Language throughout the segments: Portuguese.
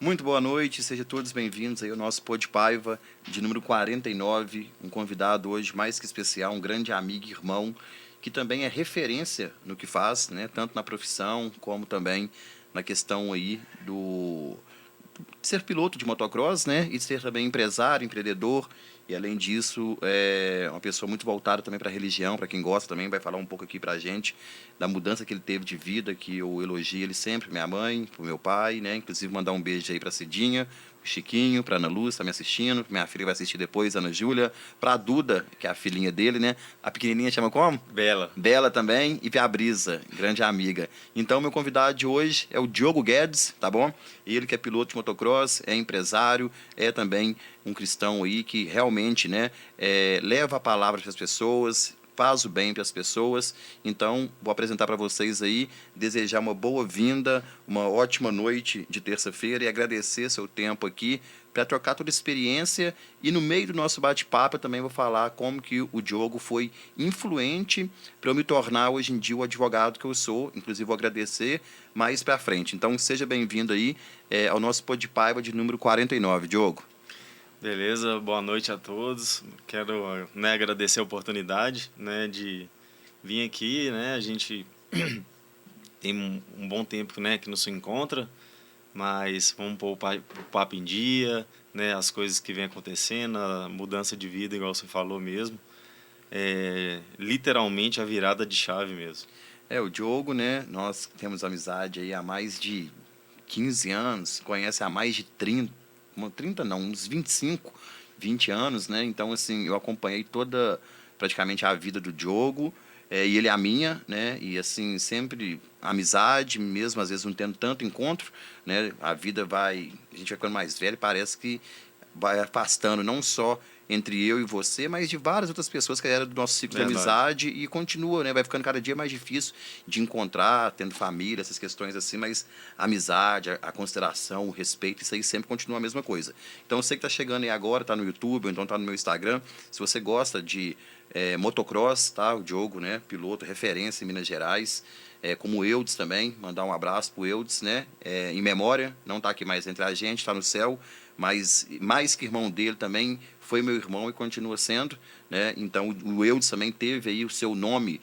Muito boa noite, sejam todos bem-vindos aí ao nosso Pod Paiva de número 49, um convidado hoje mais que especial, um grande amigo e irmão, que também é referência no que faz, né, tanto na profissão como também na questão aí de ser piloto de motocross, né, e ser também empresário, empreendedor, e além disso, é uma pessoa muito voltada também para a religião, para quem gosta também, vai falar um pouco aqui para a gente da mudança que ele teve de vida, que eu elogio ele sempre, minha mãe, pro meu pai, né, inclusive mandar um beijo aí para Cidinha, pro Chiquinho, para Ana Luz, tá me assistindo, minha filha vai assistir depois, Ana Júlia, para a Duda, que é a filhinha dele, né, a pequenininha chama como? Bela. Bela também, e a Brisa, grande amiga. Então, meu convidado de hoje é o Diogo Guedes, tá bom? Ele que é piloto de motocross, é empresário, é também um cristão aí que realmente, né, leva a palavra para as pessoas, faz o bem para as pessoas. Então, vou apresentar para vocês aí, desejar uma boa-vinda, uma ótima noite de terça-feira e agradecer seu tempo aqui para trocar toda a experiência. E no meio do nosso bate-papo eu também vou falar como que o Diogo foi influente para eu me tornar hoje em dia o advogado que eu sou. Inclusive vou agradecer mais para frente. Então seja bem-vindo aí ao nosso Pod Paiva de número 49, Diogo. Beleza, boa noite a todos. Quero, agradecer a oportunidade, de vir aqui, A gente tem um bom tempo, que não se encontra, mas vamos pôr o papo em dia, as coisas que vem acontecendo, a mudança de vida, igual você falou mesmo. É literalmente a virada de chave mesmo. O Diogo, né? Nós temos amizade aí há mais de 15 anos, conhece há mais de 30 não, uns 25, 20 anos, né? Então, assim, eu acompanhei toda, praticamente, a vida do Diogo, e ele a minha, né? E, assim, sempre amizade, mesmo às vezes não tendo tanto encontro, né? A gente vai ficando mais velho, parece que vai afastando não só entre eu e você, mas de várias outras pessoas que eram do nosso ciclo de amizade e continua, né? Vai ficando cada dia mais difícil de encontrar, tendo família, essas questões assim, mas a amizade, a consideração, o respeito, isso aí sempre continua a mesma coisa. Então, você que está chegando aí agora, está no YouTube, ou então está no meu Instagram, se você gosta de motocross, tá? O Diogo, né? Piloto, referência em Minas Gerais, como o Eudes também, mandar um abraço pro Eudes, né? Em memória, não está aqui mais entre a gente, está no céu, mas mais que irmão dele também foi meu irmão e continua sendo, né? Então o Eudes também teve aí o seu nome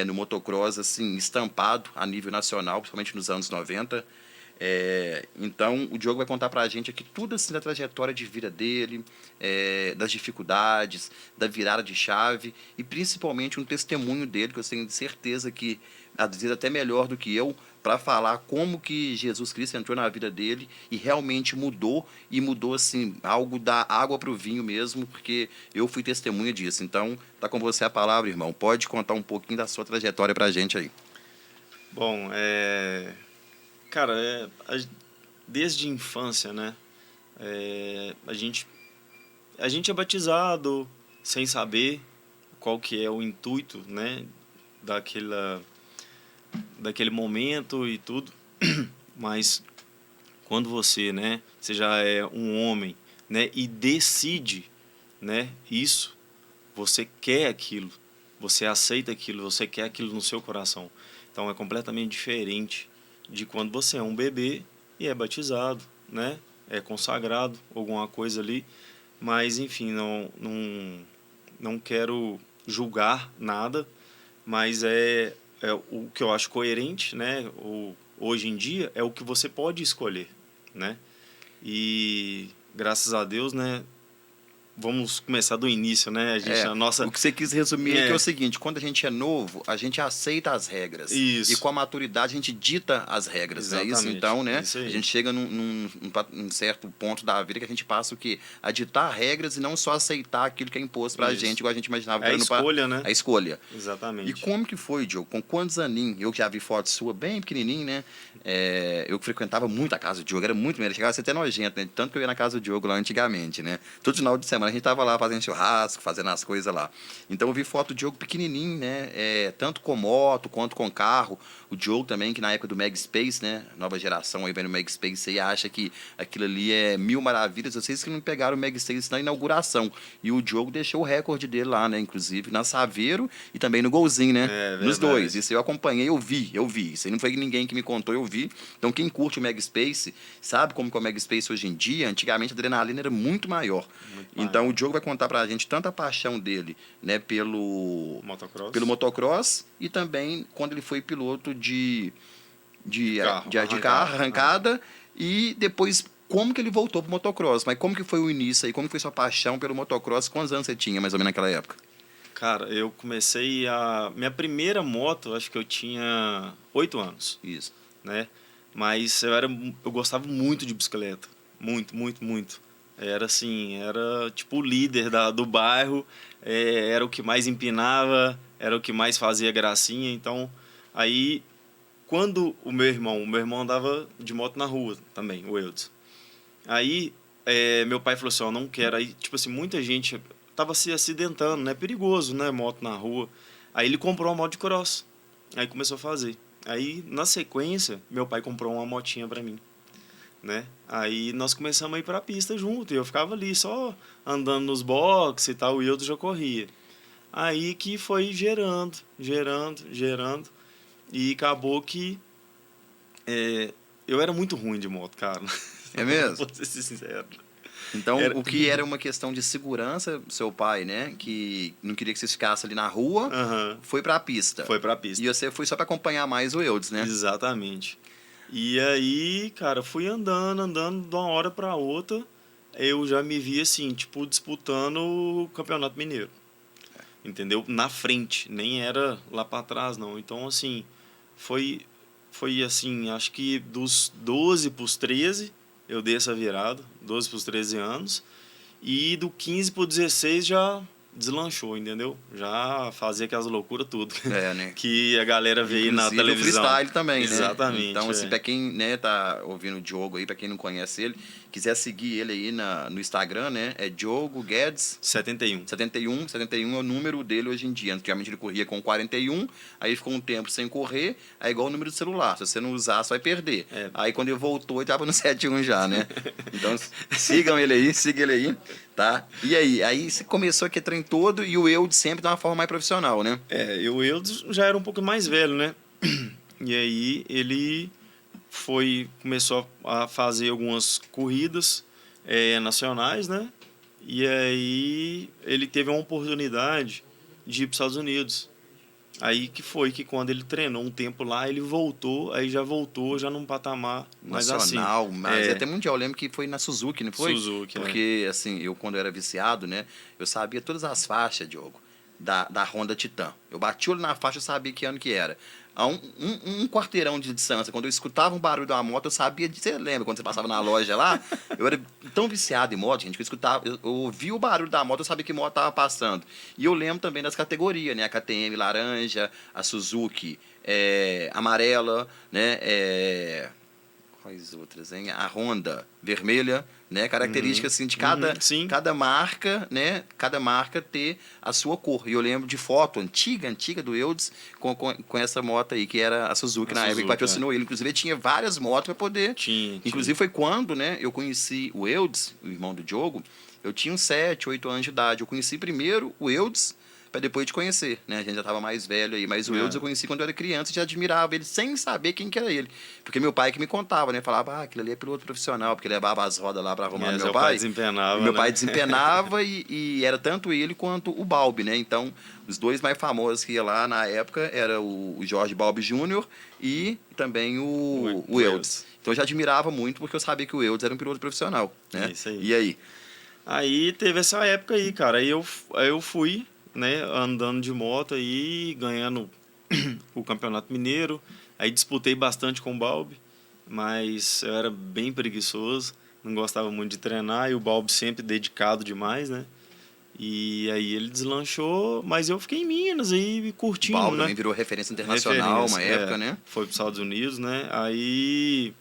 no motocross assim estampado a nível nacional, principalmente nos anos 90. Então o Diogo vai contar pra gente aqui tudo assim da trajetória de vida dele, das dificuldades, da virada de chave e principalmente um testemunho dele que eu tenho certeza que às vezes até melhor do que eu para falar como que Jesus Cristo entrou na vida dele e realmente mudou e mudou assim algo da água para o vinho mesmo, porque eu fui testemunha disso. Então tá com você a palavra, irmão. Pode contar um pouquinho da sua trajetória pra gente aí. Bom, cara, desde a infância, a gente é batizado sem saber qual que é o intuito, daquela, daquele momento e tudo, mas quando você já é um homem, e decide, isso, você quer aquilo, você aceita aquilo, você quer aquilo no seu coração. Então é completamente diferente de quando você é um bebê e é batizado, é consagrado, alguma coisa ali. Mas, enfim, não quero julgar nada, mas é o que eu acho coerente, hoje em dia, é o que você pode escolher, E, graças a Deus, vamos começar do início, O que você quis resumir aqui é o seguinte: quando a gente é novo, a gente aceita as regras. Isso. E com a maturidade a gente dita as regras. Exatamente. É isso? Então, né? Isso aí. A gente chega num certo ponto da vida que a gente passa o quê? A ditar regras e não só aceitar aquilo que é imposto pra gente, igual a gente imaginava. É a escolha, A escolha. Exatamente. E como que foi, Diogo? Com quantos aninhos? Eu já vi foto sua bem pequenininho, né? Eu frequentava muito a casa do Diogo, era muito melhor. Chegava a ser até nojento, né? Tanto que eu ia na casa do Diogo lá antigamente, né? Todo final de semana a gente tava lá fazendo churrasco, fazendo as coisas lá. Então eu vi foto do Diogo pequenininho, né? Tanto com moto quanto com carro. O Diogo também, que na época do Mag Space, né? Nova geração aí vem no Mag Space, aí acha que aquilo ali é mil maravilhas. Vocês que não pegaram o Mag Space na inauguração. E o Diogo deixou o recorde dele lá, né? Inclusive na Saveiro e também no Golzinho, né? Nos dois. Isso eu acompanhei, eu vi. Isso aí não foi ninguém que me contou, eu vi. Então quem curte o Mag Space sabe como que é o Mag Space hoje em dia. Antigamente a adrenalina era muito maior. Então o Diogo vai contar pra gente tanto a paixão dele, né, pelo motocross e também quando ele foi piloto de carro, arrancada, e depois como que ele voltou pro motocross. Mas como que foi o início aí? Como que foi sua paixão pelo motocross? Quantos anos você tinha mais ou menos naquela época? Cara, eu comecei minha primeira moto, acho que eu tinha 8 anos. Isso. Né? Mas eu gostava muito de bicicleta. Muito, muito, muito. Era assim, era tipo o líder do bairro, era o que mais empinava, era o que mais fazia gracinha. Então, aí, quando o meu irmão andava de moto na rua também, o Eudes. Aí, meu pai falou assim, ó, não quero. Aí, tipo assim, muita gente tava se acidentando, né? Perigoso, né? Moto na rua. Aí ele comprou uma moto de cross. Aí começou a fazer. Aí, na sequência, meu pai comprou uma motinha pra mim, né? Aí nós começamos a ir pra pista junto, e eu ficava ali só andando nos boxes e tal, e eu já corria. Aí que foi gerando, e acabou que eu era muito ruim de moto, cara. É mesmo? Vou ser sincero. Então, o que era uma questão de segurança, seu pai, né, que não queria que vocês ficassem ali na rua, foi pra pista. Foi pra pista. E você foi só pra acompanhar mais o Eudes, né? Exatamente. E aí, cara, fui andando de uma hora pra outra, eu já me vi assim, tipo, disputando o Campeonato Mineiro. Entendeu? Na frente, nem era lá pra trás, não. Então, assim, foi assim, acho que dos 12 pros 13, eu dei essa virada, 12 pros 13 anos, e do 15 pro 16 já deslanchou, entendeu? Já fazia aquelas loucuras tudo. Né? Que a galera vê aí na televisão. O freestyle também, exatamente, né? Então, assim, pra quem, né, tá ouvindo o Diogo aí, pra quem não conhece ele, quiser seguir ele aí no Instagram, né? É Diogo Guedes 71 é o número dele hoje em dia. Antigamente ele corria com 41, aí ficou um tempo sem correr, é igual o número do celular. Se você não usar, você vai perder. Aí quando ele voltou, ele tava no 71 já, né? Então, siga ele aí, tá? E aí você começou aqui trem todo, e o Eudes sempre de uma forma mais profissional, né? O Eudes já era um pouco mais velho, né? E aí ele começou a fazer algumas corridas nacionais, né? E aí ele teve uma oportunidade de ir para os Estados Unidos. Aí que quando ele treinou um tempo lá, ele voltou, aí já voltou já num patamar mais nacional, assim. mas até mundial. Eu lembro que foi na Suzuki, não foi? Suzuki, porque assim, eu quando eu era viciado, né, eu sabia todas as faixas, Diogo, da Honda Titan. Eu bati o olho na faixa, eu sabia que ano que era. A um quarteirão de distância, quando eu escutava um barulho de uma moto, eu sabia. Você lembra quando você passava na loja lá? Eu era tão viciado em moto, gente, que eu ouvia o barulho da moto, eu sabia que moto estava passando. E eu lembro também das categorias, né? A KTM laranja, a Suzuki amarela, né? Quais outras, hein? A Honda vermelha, né? Característica assim de cada marca, né? Cada marca ter a sua cor. E eu lembro de foto antiga do Eudes com essa moto aí, que era a Suzuki na época, que patrocinou ele. Inclusive, ele tinha várias motos para poder. Inclusive, foi quando, né, eu conheci o Eudes, o irmão do Diogo. Eu tinha uns 7, 8 anos de idade. Eu conheci primeiro o Eudes, para depois de conhecer, né? A gente já estava mais velho aí, mas o Eudes eu conheci quando eu era criança e já admirava ele sem saber quem que era ele. Porque meu pai que me contava, né? Falava, aquilo ali é piloto profissional, porque levava as rodas lá para arrumar meu pai. Meu pai desempenava e era tanto ele quanto o Balbi, né? Então, os dois mais famosos que ia lá na época era o Jorge Balbi Júnior e também o Eudes. Então eu já admirava muito porque eu sabia que o Eudes era um piloto profissional, né? Isso aí. E aí? Aí teve essa época aí, cara. Aí eu fui, né, andando de moto aí, ganhando o Campeonato Mineiro. Aí disputei bastante com o Balbi, mas eu era bem preguiçoso, não gostava muito de treinar, e o Balbi sempre dedicado demais, né? E aí ele deslanchou, mas eu fiquei em Minas aí curtindo, o Balbi né? também virou referência internacional uma época, né? Foi para os Estados Unidos, né? Aí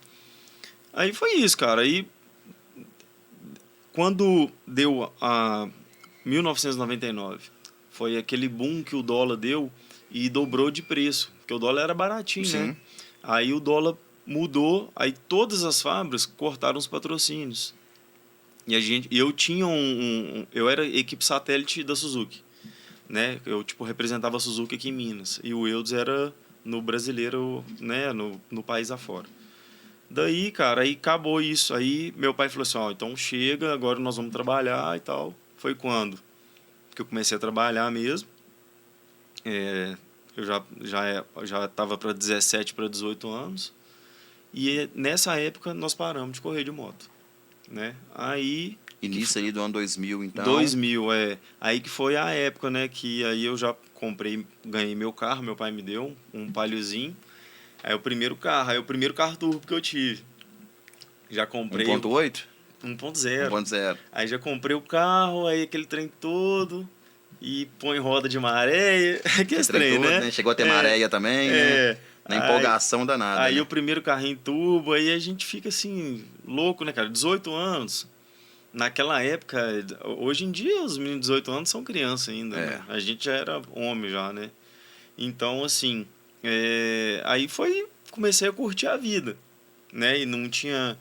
foi isso, cara. Aí quando deu 1999. Foi aquele boom que o dólar deu e dobrou de preço, porque o dólar era baratinho, Sim. né? Aí o dólar mudou, aí todas as fábricas cortaram os patrocínios. Eu tinha eu era equipe satélite da Suzuki, né? Eu tipo representava a Suzuki aqui em Minas e o Eudes era no brasileiro, né, no país afora. Daí, cara, aí acabou isso. Aí meu pai falou assim, ó, então chega, agora nós vamos trabalhar e tal. Foi quando que eu comecei a trabalhar mesmo. Eu já estava para 17 para 18 anos. E nessa época nós paramos de correr de moto, né? Aí Início ali do ano 2000, então. 2000, aí que foi a época, né, que aí eu já ganhei meu carro, meu pai me deu um Paliozinho. Aí o primeiro carro turbo que eu tive. Já comprei 1.8? 1.0. 1.0. Aí já comprei o carro, aí aquele trem todo e põe roda de maré, que é trem, Todo, né? Chegou a ter maréia também, né? Na empolgação danada. Aí né? o primeiro carrinho turbo, aí a gente fica assim, louco, né, cara? 18 anos. Naquela época, hoje em dia os meninos de 18 anos são criança ainda, né? A gente já era homem já, né? Então, assim, aí comecei a curtir a vida, né? E não tinha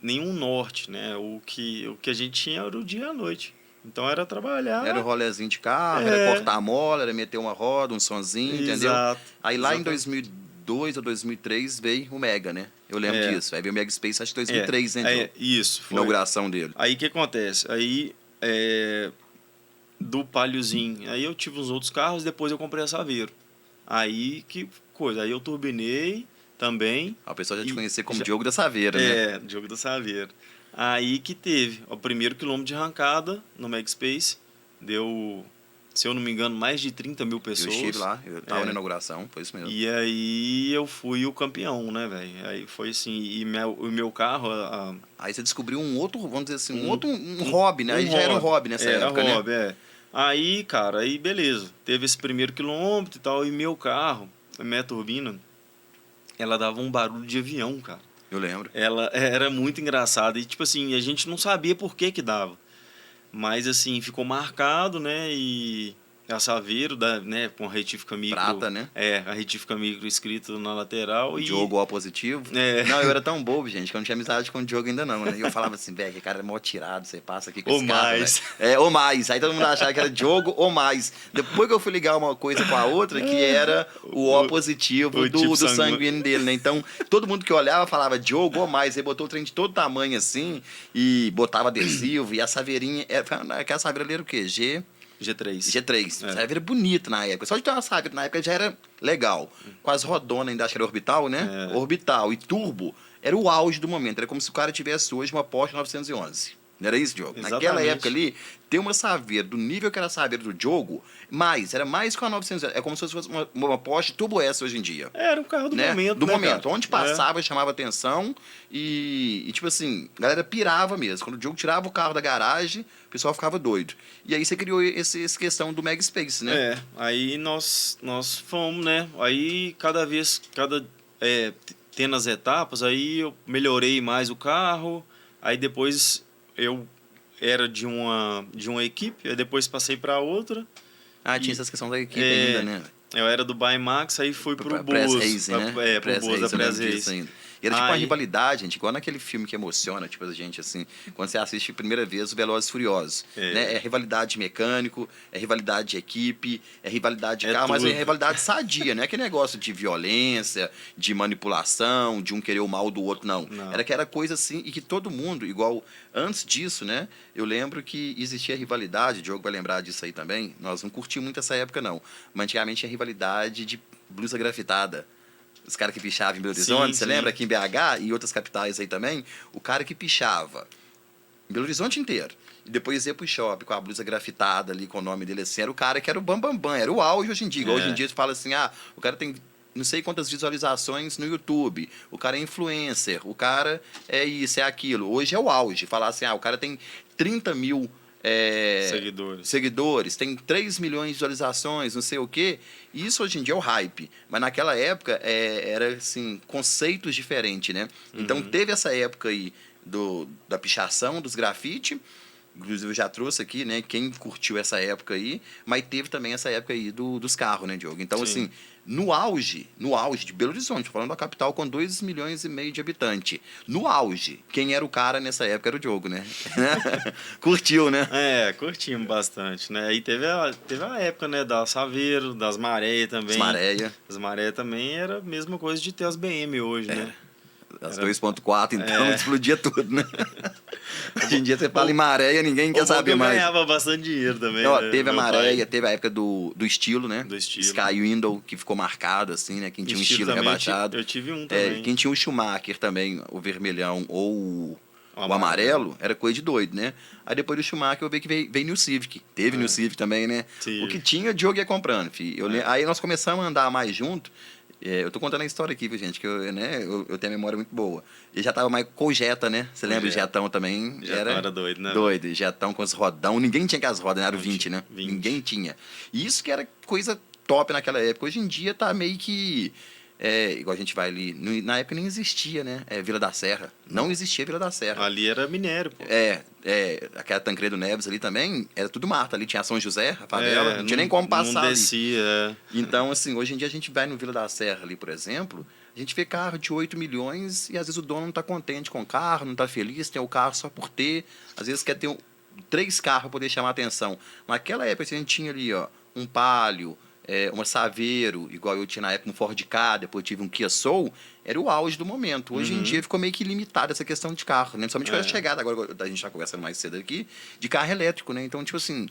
nenhum norte, né? O que a gente tinha era o dia e a noite. Então era trabalhar. Era o rolezinho de carro, era cortar a mola, era meter uma roda, um sonzinho, entendeu? Exato. Aí lá em Exatamente. 2002 ou 2003 veio o Mega, né? Eu lembro disso. Aí veio o Mega Space, acho que 2003, né, Diogo? Isso, foi. Inauguração dele. Aí o que acontece? Aí, do Paliozinho, aí eu tive uns outros carros, depois eu comprei a Saveiro. Aí, que coisa, aí eu turbinei também. A pessoa já te conhecia como Diogo da Saveira, né? Diogo da Saveira. Aí que teve o primeiro quilômetro de arrancada no Magspace. Deu, se eu não me engano, mais de 30 mil pessoas. Eu estive lá, eu tava na inauguração, foi isso mesmo. E aí eu fui o campeão, né, velho? Aí foi assim, e o meu carro... Aí você descobriu um outro, vamos dizer assim, um hobby, né? Aí já era um hobby nessa época, era hobby. Aí, cara, aí beleza. Teve esse primeiro quilômetro e tal, e meu carro, a minha turbina, ela dava um barulho de avião, cara. Eu lembro. Ela era muito engraçada. E, tipo assim, a gente não sabia por que dava. Mas, assim, ficou marcado, né? E a Saveiro, né? Com a retífica micro... Prata, né? A retífica micro escrito na lateral. O Diogo O positivo. Não, eu era tão bobo, gente, que eu não tinha amizade com o Diogo ainda não, né? E eu falava assim, velho, que cara é mó tirado, você passa aqui com esse cara, mais. ou mais. Aí todo mundo achava que era Diogo ou mais. Depois que eu fui ligar uma coisa com a outra, que era o O positivo do tipo sanguíneo dele, né? Então, todo mundo que olhava falava Diogo ou mais. Aí botou o trem de todo tamanho assim, e botava adesivo, e a saveirinha... Aquela saveira ali era o quê? G3. Saveira bonita na época. Só de ter uma saveira na época já era legal. Com as rodonas ainda, acho que era orbital, né? Orbital e turbo. Era o auge do momento. Era como se o cara tivesse hoje uma Porsche 911. Não era isso, Diogo? Exatamente. Naquela época ali, ter uma saveira do nível que era a saveira do Diogo, era mais que uma 911. É como se fosse uma Porsche Turbo S hoje em dia. Era um carro do momento, Do né, momento. cara? Onde passava, chamava atenção e, tipo assim, a galera pirava mesmo. Quando o Diogo tirava o carro da garagem, o pessoal ficava doido. E aí você criou essa questão do Mega Space, né? Aí nós fomos, né? Aí tendo as etapas, aí eu melhorei mais o carro, aí depois eu era de uma equipe, aí depois passei para outra. Tinha essa questão da equipe ainda, né? Eu era do Bymax, aí fui pro Press Buzz. Racing, né? Pro Buzz da Press Racing. E era tipo uma rivalidade, gente, igual naquele filme que emociona, tipo, a gente, assim, quando você assiste a primeira vez o Velozes e Furiosos. Né? É rivalidade de mecânico, é rivalidade de equipe, é rivalidade de carro, mas é rivalidade sadia, não é aquele negócio de violência, de manipulação, de um querer o mal do outro, não. Era que era coisa assim, e que todo mundo, igual antes disso, né? Eu lembro que existia rivalidade, o Diogo vai lembrar disso aí também, nós não curtimos muito essa época, não. Mas antigamente tinha rivalidade de blusa grafitada. Os caras que pichavam em Belo Horizonte, você lembra? Aqui em BH e outras capitais aí também, o cara que pichava em Belo Horizonte inteiro. E depois ia pro shopping com a blusa grafitada ali, com o nome dele assim, era o cara que era o bambambam, era o auge hoje em dia. Hoje em dia você fala assim, o cara tem não sei quantas visualizações no YouTube, o cara é influencer, o cara é isso, é aquilo. Hoje é o auge, falar assim, o cara tem 30 mil... seguidores, tem 3 milhões de visualizações, não sei o quê. Isso hoje em dia é o hype. Mas naquela época era assim, conceitos diferentes, né? Então teve essa época aí da pichação, dos grafite, Inclusive, eu já trouxe aqui, né, quem curtiu essa época aí, mas teve também essa época aí dos carros, né, Diogo? Então, Sim. assim, no auge de Belo Horizonte, falando da capital com 2,5 milhões de habitantes, no auge, quem era o cara nessa época era o Diogo, né? Curtiu, né? Curtimos bastante, né? Aí teve a época, né, da Saveiro, das Maré também. Maréia, As Maré também era a mesma coisa de ter as BM hoje, né? as Era- 2,4, então explodia tudo, né? Hoje em dia você fala em Maréia, ninguém O quer bom que saber eu mais. ganhava bastante dinheiro também, Ó, né? teve a Meu Maréia, pai. teve a época do estilo, né? Do estilo. Sky Window, que ficou marcado, assim, né? Quem tinha um estilo também, rebaixado. eu tive um também. Quem tinha o Schumacher também, o vermelhão ou O o amarelo, era coisa de doido, né? Aí depois do Schumacher eu vi que veio New Civic. Teve New Civic também, né? Tive. O que tinha, o Diogo ia comprando, filho. Aí nós começamos a andar mais junto. Eu tô contando a história aqui, viu, gente? Que eu tenho a memória muito boa. E já tava mais com o Jetta, né? Você lembra? O Jetta. Jetão também. Jetão era doido, né? Doido. Jetão com os rodão. Ninguém tinha aquelas rodas, né? Era o Não 20, tinha. né? 20. Ninguém tinha. E isso que era coisa top naquela época. Hoje em dia tá meio que... igual a gente vai ali... Na época nem existia, né? Vila da Serra. Não existia Vila da Serra. Ali era minério, pô. Aquela Tancredo Neves ali também, era tudo mata. Ali tinha São José, a favela, não tinha nem como passar Não ali. descia, Então, assim, hoje em dia a gente vai no Vila da Serra ali, por exemplo, a gente vê carro de 8 milhões e às vezes o dono não está contente com o carro, não está feliz, tem o carro só por ter, às vezes quer ter 3 carros para poder chamar a atenção. Naquela época a gente tinha ali, ó, um Palio, uma Saveiro, igual eu tinha na época um Ford Ka, depois eu tive um Kia Soul, era o auge do momento. Hoje em dia ficou meio que limitado essa questão de carro, né? Principalmente com a chegada, agora a gente está conversando mais cedo aqui, de carro elétrico, né? Então, tipo assim,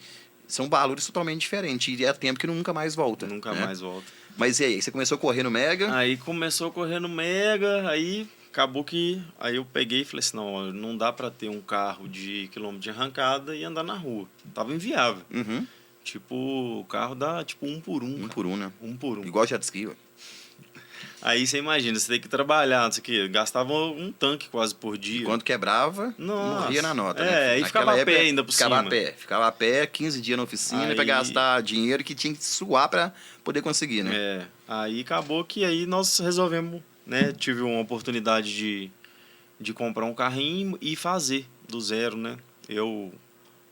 são valores totalmente diferentes e é tempo que nunca mais volta. Nunca né? mais volta. Mas e aí, você começou a correr no Mega? Aí começou a correr no Mega, aí acabou que... Aí eu peguei e falei assim, não, não dá pra ter um carro de quilômetro de arrancada e andar na rua. Tava inviável. Uhum. Tipo, o carro dá tipo 1 por 1. Um cara. por um, né? 1 por 1. Igual jet ski, ué. Aí você imagina, você tem que trabalhar, não sei o quê. Gastava um tanque quase por dia. Quando quebrava, Nossa. morria na nota, É, né? aí ficava a pé ainda por ficava cima. Ficava a pé, 15 dias na oficina Aí- pra gastar dinheiro que tinha que suar pra poder conseguir, né? Aí acabou que aí nós resolvemos, né? Tive uma oportunidade de comprar um carrinho e fazer do zero, né? Eu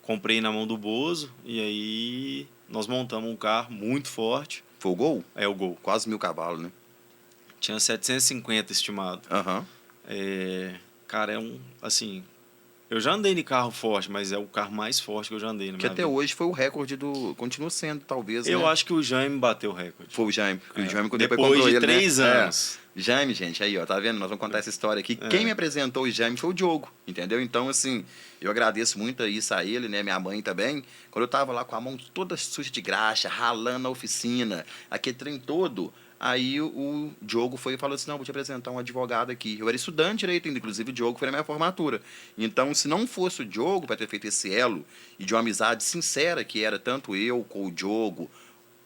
comprei na mão do Bozo e aí nós montamos um carro muito forte. Foi o Gol? É o Gol. Quase 1.000 cavalos, né? Tinha 750 estimado. Aham. Cara, assim... Eu já andei de carro forte, mas é o carro mais forte que eu já andei na Que minha até vida. hoje foi o recorde do... Continua sendo, talvez, Eu né? acho que o Jaime bateu o recorde. Foi o Jaime. O Jaime depois Depois comprou de ele, 3 né? anos. Jaime, gente, aí, ó, tá vendo? Nós vamos contar essa história aqui. Quem me apresentou o Jaime foi o Diogo, entendeu? Então, assim, eu agradeço muito isso a ele, né? Minha mãe também. Quando eu tava lá com a mão toda suja de graxa, ralando na oficina, aquele trem todo, aí o Diogo foi e falou assim, não, vou te apresentar um advogado aqui. Eu era estudante de direito ainda, inclusive o Diogo foi na minha formatura. Então, se não fosse o Diogo para ter feito esse elo e de uma amizade sincera, que era tanto eu com o Diogo,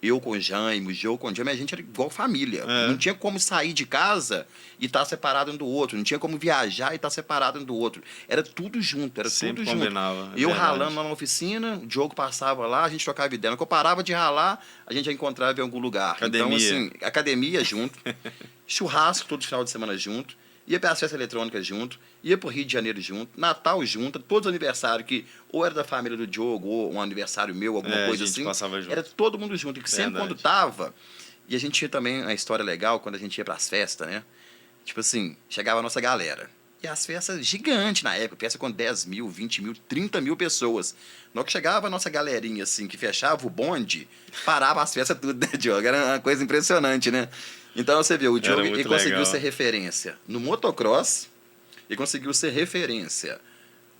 eu com o Jaime, o Diogo com o Jaime, a gente era igual família. Não tinha como sair de casa e estar separado um do outro. Não tinha como viajar e estar separado um do outro. Era tudo junto, era Sempre tudo combinava, junto. é Eu verdade. ralando lá na oficina, o Diogo passava lá, a gente trocava ideia. Quando eu parava de ralar, a gente já encontrava em algum lugar. Então, Academia. assim, academia junto, churrasco todo final de semana junto, ia para as festas eletrônicas junto, ia para o Rio de Janeiro junto, Natal junto, todos os aniversários que ou era da família do Diogo, ou um aniversário meu, alguma coisa a gente assim. passava junto. Era todo mundo junto. E que sempre Verdade. quando tava. E a gente tinha também uma história legal quando a gente ia para as festas, né? Tipo assim, chegava a nossa galera. E as festas gigantes na época, festa com 10 mil, 20 mil, 30 mil pessoas. Na hora que chegava a nossa galerinha, assim, que fechava o bonde, parava as festas tudo, né, Diogo? Era uma coisa impressionante, né? Então você vê, o Diogo muito ele conseguiu legal. ser referência no motocross, ele conseguiu ser referência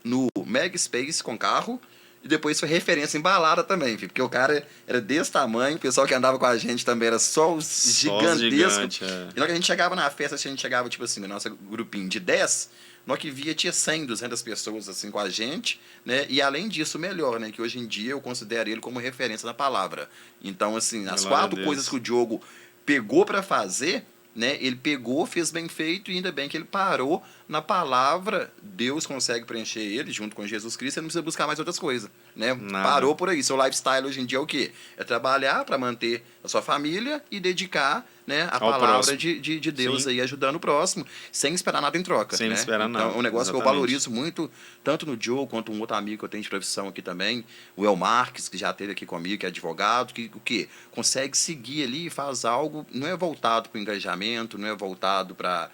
no Mega Space com carro, e depois foi referência em balada também, filho, porque o cara era desse tamanho, o pessoal que andava com a gente também era só os Só os gigantescos. gigante, E na hora que a gente chegava na festa, a gente chegava, tipo assim, no nosso grupinho de 10, na hora que via tinha 100, 200 pessoas assim com a gente, né? E além disso, o melhor, né? Que hoje em dia eu considero ele como referência na palavra. Então, assim, as Glória a 4 Deus. coisas que o Diogo pegou para fazer, né? Ele pegou, fez bem feito e ainda bem que ele parou na palavra, Deus consegue preencher ele junto com Jesus Cristo, você não precisa buscar mais outras coisas, né? Nada. Parou por aí. Seu lifestyle hoje em dia é o quê? É trabalhar para manter a sua família e dedicar, né, a palavra de Deus Sim. aí, ajudando o próximo, sem esperar nada em troca. Sem né? esperar então, nada, é um negócio que eu exatamente. valorizo muito, tanto no Joe quanto um outro amigo que eu tenho de profissão aqui também, o El Marques, que já esteve aqui comigo, que é advogado, que o quê? Consegue seguir ali e faz algo, não é voltado para o engajamento, não é voltado para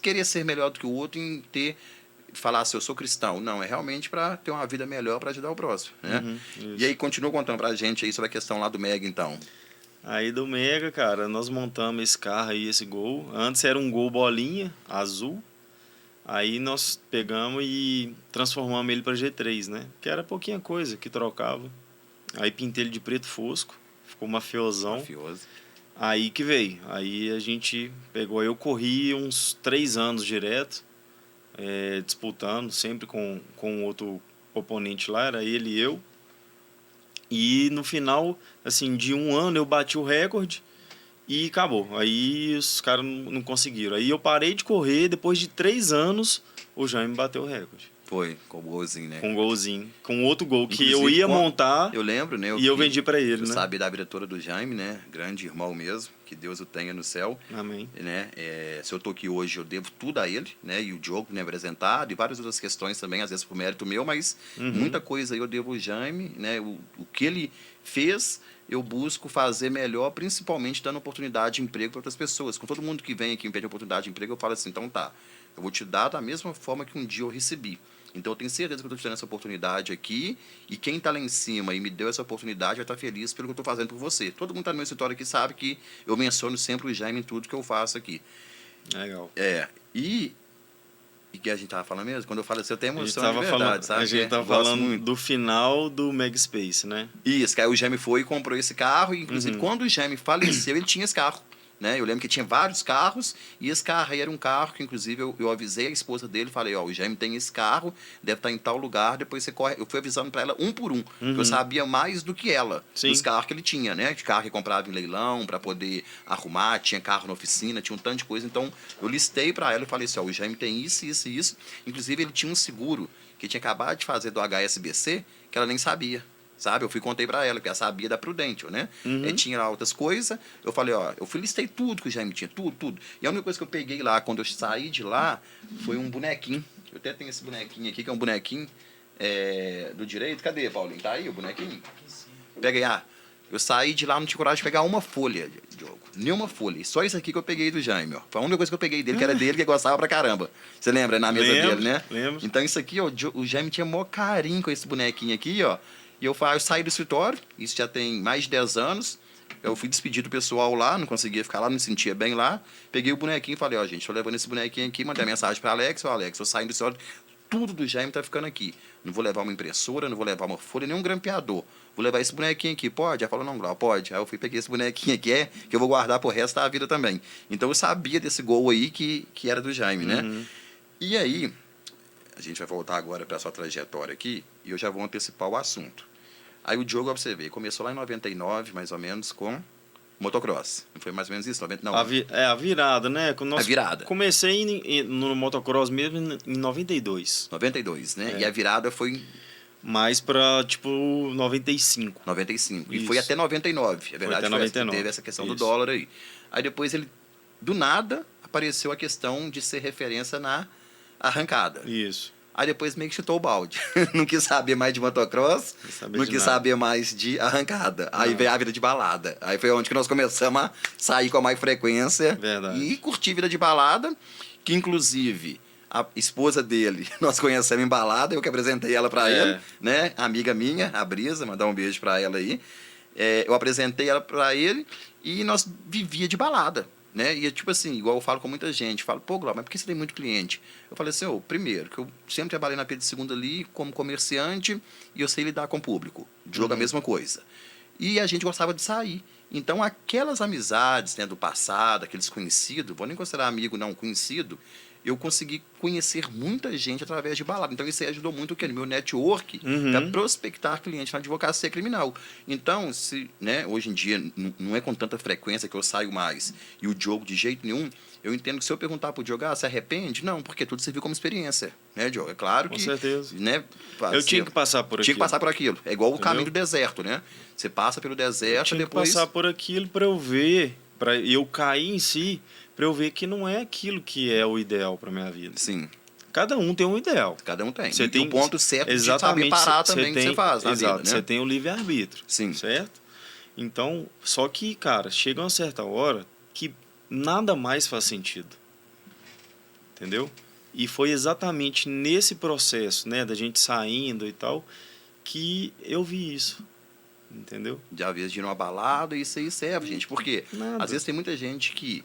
querer ser melhor do que o outro em falar assim, eu sou cristão. Não, é realmente para ter uma vida melhor, para ajudar o próximo. Né? E aí, continua contando para a gente aí sobre a questão lá do Mega, então. Aí do Mega, cara, nós montamos esse carro aí, esse Gol. Antes era um Gol bolinha, azul. Aí nós pegamos e transformamos ele para G3, né? Que era pouquinha coisa que trocava. Aí pintei ele de preto fosco, ficou mafiosão. Mafioso. Aí que veio. Aí a gente pegou. Eu corri uns 3 anos direto, disputando, sempre com outro oponente lá, era ele e eu. E no final, assim, de 1 ano eu bati o recorde e acabou. Aí os caras não conseguiram. Aí eu parei de correr, depois de 3 anos, o Jaime bateu o recorde. Foi, com o golzinho, né? Com um golzinho. Com outro gol que Inclusive, eu ia montar eu lembro, né? e eu vendi pra ele, eu né? sabia da vida toda do Jaime, né? Grande irmão mesmo, que Deus o tenha no céu. Amém. Né? Se eu tô aqui hoje, eu devo tudo a ele, né? E o Diogo me apresentado, e várias outras questões também, às vezes por mérito meu, mas muita coisa eu devo ao Jaime, né? O que ele fez, eu busco fazer melhor, principalmente dando oportunidade de emprego para outras pessoas. Com todo mundo que vem aqui e me pede oportunidade de emprego, eu falo assim, então tá, eu vou te dar da mesma forma que um dia eu recebi. Então eu tenho certeza que eu estou te dando essa oportunidade aqui, e quem está lá em cima e me deu essa oportunidade vai estar feliz pelo que eu estou fazendo por você. Todo mundo está no meu escritório aqui sabe que eu menciono sempre o Jaime em tudo que eu faço aqui. Legal. E que a gente estava falando mesmo? Quando eu falo assim, eu tenho emoção de verdade, falando, sabe? a gente estava falando do final do Mega Space, né? Isso, que aí o Jaime foi e comprou esse carro, e inclusive quando o Jaime faleceu, ele tinha esse carro. Né? Eu lembro que tinha vários carros, e esse carro aí era um carro que, inclusive, eu avisei a esposa dele, falei, ó, o Jaime tem esse carro, deve estar em tal lugar, depois você corre. Eu fui avisando para ela um por um, porque eu sabia mais do que ela, dos carros que ele tinha, né? De carro que comprava em leilão, para poder arrumar, tinha carro na oficina, tinha um tanto de coisa. Então, eu listei para ela e falei assim, ó, o Jaime tem isso, isso e isso. Inclusive, ele tinha um seguro que tinha acabado de fazer do HSBC, que ela nem sabia. Sabe? Eu fui e contei pra ela, porque ela sabia da Prudential, né? Tinha lá outras coisas. Eu falei, ó, eu listei tudo que o Jaime tinha, tudo. E a única coisa que eu peguei lá, quando eu saí de lá, foi um bonequinho. Eu até tenho esse bonequinho aqui, que é um bonequinho do direito. Cadê, Paulinho? Tá aí o bonequinho? Peguei, eu saí de lá, não tinha coragem de pegar uma folha, Diogo. Nenhuma folha. Só isso aqui que eu peguei do Jaime, ó. Foi a única coisa que eu peguei dele, que era dele, que gostava pra caramba. Você lembra? Na mesa dele, né? Lembro. Então isso aqui, ó, o Jaime tinha maior carinho com esse bonequinho aqui, ó. E eu saí do escritório, isso já tem mais de 10 anos. Eu fui despedir do pessoal lá, não conseguia ficar lá, não me sentia bem lá. Peguei o bonequinho e falei, ó, gente, tô levando esse bonequinho aqui, mandei mensagem para Alex, eu saindo do escritório, tudo do Jaime tá ficando aqui. Não vou levar uma impressora, não vou levar uma folha, nem um grampeador. Vou levar esse bonequinho aqui, pode? Ela falou, não, Glau, pode. Aí eu fui peguei esse bonequinho aqui, que eu vou guardar pro resto da vida também. Então eu sabia desse gol aí que era do Jaime, né? E aí, a gente vai voltar agora para a sua trajetória aqui, e eu já vou antecipar o assunto. Aí o Diogo, pra você ver, começou lá em 99, mais ou menos, com motocross. Não foi mais ou menos isso? 90, não. A virada, né? A virada. Comecei no motocross mesmo em 92. 92, né? E a virada foi... Mais pra, tipo, 95. 95. Isso. E foi até 99. A verdade até foi 99. Teve essa questão do Isso. dólar aí. Aí depois ele, do nada, apareceu a questão de ser referência na arrancada. Isso. Aí depois meio que chutou o balde. Não quis saber mais de motocross, não quis saber mais de arrancada. Aí veio a vida de balada. Aí foi onde que nós começamos a sair com mais frequência. Verdade. E curtir vida de balada, que inclusive a esposa dele, nós conhecemos em balada, eu que apresentei ela pra ele, né? Amiga minha, a Brisa, mandar um beijo pra ela aí. Eu apresentei ela pra ele e nós vivia de balada. Né? E tipo assim, igual eu falo com muita gente, falo, pô, Glau, mas por que você tem muito cliente? Eu falei assim, primeiro, que eu sempre trabalhei na Pedro II ali como comerciante e eu sei lidar com o público. Jogo a mesma coisa. E a gente gostava de sair. Então, aquelas amizades, né, do passado, aqueles conhecidos, vou nem considerar amigo, não, conhecido, eu consegui conhecer muita gente através de balada. Então, isso aí ajudou muito o quê? No meu network Uhum. para prospectar cliente na advocacia criminal. Então, se, né, hoje em dia, não é com tanta frequência que eu saio mais, e o Diogo de jeito nenhum, eu entendo que se eu perguntar pro Diogo, se arrepende? Não, porque tudo serviu como experiência, né, Diogo? É claro Com que... certeza. Né, Eu tinha que passar por aquilo. Tinha que passar por aquilo. É igual o Entendeu? caminho do deserto, né? Você passa pelo Eu deserto, tinha depois... que passar por aquilo para eu ver, para eu cair em si, para eu ver que não é aquilo que é o ideal para minha vida. Sim. Cada um tem um ideal. Cada um tem. Você E tem o ponto certo de saber exatamente, parar você também que tem, você faz na exato, vida, né? você tem o livre-arbítrio. Sim. Certo? Então, só que, cara, chega uma certa hora que nada mais faz sentido. Entendeu? E foi exatamente nesse processo, né, da gente saindo e tal, que eu vi isso. Entendeu? De às vezes de ir numa balada, isso aí serve, gente. Porque Nada. às vezes tem muita gente que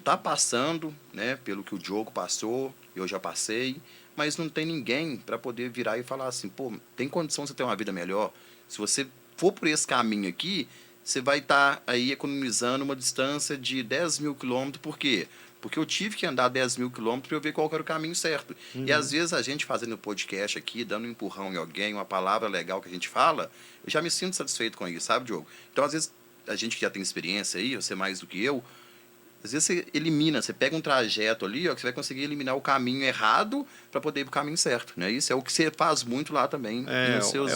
tá passando, né, pelo que o Diogo passou, eu já passei, mas não tem ninguém para poder virar e falar assim, pô, tem condição de você ter uma vida melhor? Se você for por esse caminho aqui, você vai estar aí economizando uma distância de 10 mil quilômetros. Por quê? Porque eu tive que andar 10 mil quilômetros para eu ver qual que era o caminho certo. E às vezes a gente fazendo um podcast aqui, dando um empurrão em alguém, uma palavra legal que a gente fala, eu já me sinto satisfeito com isso, sabe, Diogo? Então, às vezes, a gente que já tem experiência aí, você mais do que eu, às vezes você elimina, você pega um trajeto ali, ó, que você vai conseguir eliminar o caminho errado para poder ir para o caminho certo, né? Isso é o que você faz muito lá também. Nos seus...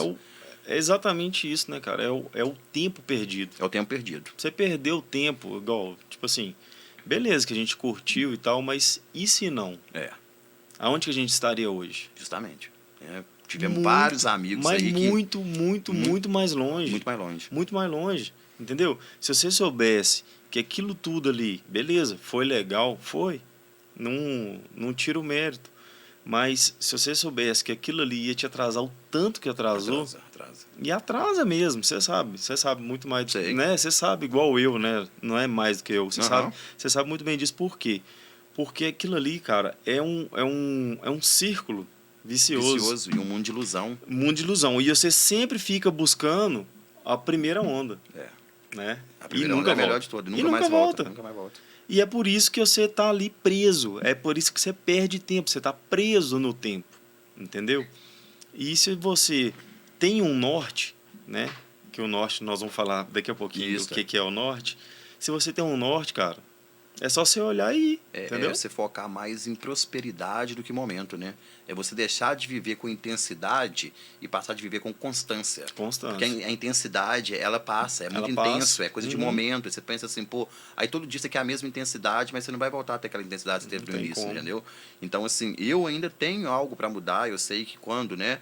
É exatamente isso, né, cara? É o tempo perdido. É o tempo perdido. Você perdeu o tempo, igual, tipo assim, beleza que a gente curtiu e tal, mas e se não? É. Aonde que a gente estaria hoje? Justamente. Tivemos vários amigos aí que... Muito mais longe. Muito mais longe. Muito mais longe, entendeu? Se você soubesse que aquilo tudo ali, beleza, foi legal, foi, não tira o mérito. Mas se você soubesse que aquilo ali ia te atrasar o tanto que atrasou, Atrasa. e atrasa mesmo, você sabe muito mais, Sei. né? Você sabe igual eu, né? Não é mais do que eu, você sabe muito bem disso. Por quê? Porque aquilo ali, cara, é um círculo vicioso E um mundo de ilusão. mundo de ilusão. E você sempre fica buscando a primeira onda. Né? A primeira onda é a melhor de todas. Nunca mais volta. E é por isso que você tá ali preso. É por isso que você perde tempo. Você tá preso no tempo. Entendeu? E se você tem um norte, né? Que o norte, nós vamos falar daqui a pouquinho do que é o norte. Se você tem um norte, cara, é só você olhar e ir, entendeu? É você focar mais em prosperidade do que momento, né? É você deixar de viver com intensidade e passar de viver com constância. Porque a intensidade, ela passa, é muito intenso, é coisa de momento. Você pensa assim, pô, aí todo dia você quer a mesma intensidade, mas você não vai voltar a ter aquela intensidade que você teve no início, entendeu? Então, assim, eu ainda tenho algo para mudar, eu sei que quando, né,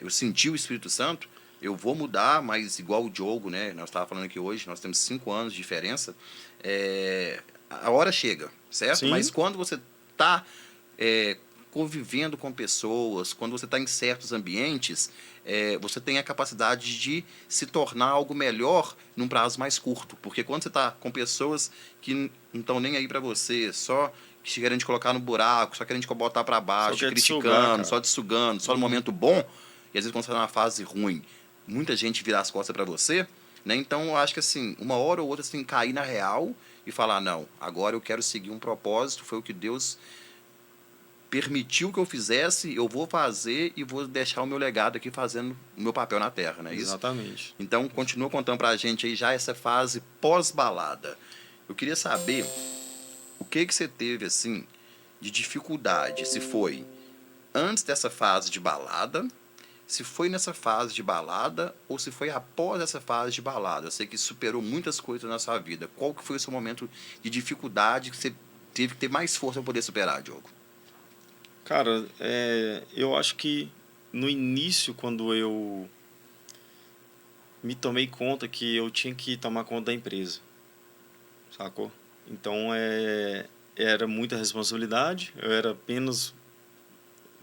eu senti o Espírito Santo, eu vou mudar, mas igual o Diogo, né, nós estávamos falando aqui hoje, nós temos 5 anos de diferença, a hora chega, certo? Sim. Mas quando você está convivendo com pessoas, quando você está em certos ambientes, você tem a capacidade de se tornar algo melhor num prazo mais curto. Porque quando você está com pessoas que não estão nem aí para você, só que querem te colocar no buraco, só querem te botar para baixo, te criticando, só te sugando, só no momento bom, e às vezes quando você está numa fase ruim, muita gente vira as costas para você, né? Então eu acho que assim, uma hora ou outra você tem que cair na real e falar, não, agora eu quero seguir um propósito, foi o que Deus permitiu que eu fizesse, eu vou fazer e vou deixar o meu legado aqui fazendo o meu papel na Terra, né? Exatamente. Então, continua contando pra gente aí já essa fase pós-balada. Eu queria saber o que você teve, assim, de dificuldade, se foi antes dessa fase de balada, se foi nessa fase de balada ou se foi após essa fase de balada. Eu sei que superou muitas coisas na sua vida. Qual que foi o seu momento de dificuldade que você teve que ter mais força para poder superar, Diogo? Cara, eu acho que no início, quando eu me tomei conta que eu tinha que tomar conta da empresa, sacou? Então, era muita responsabilidade, eu era apenas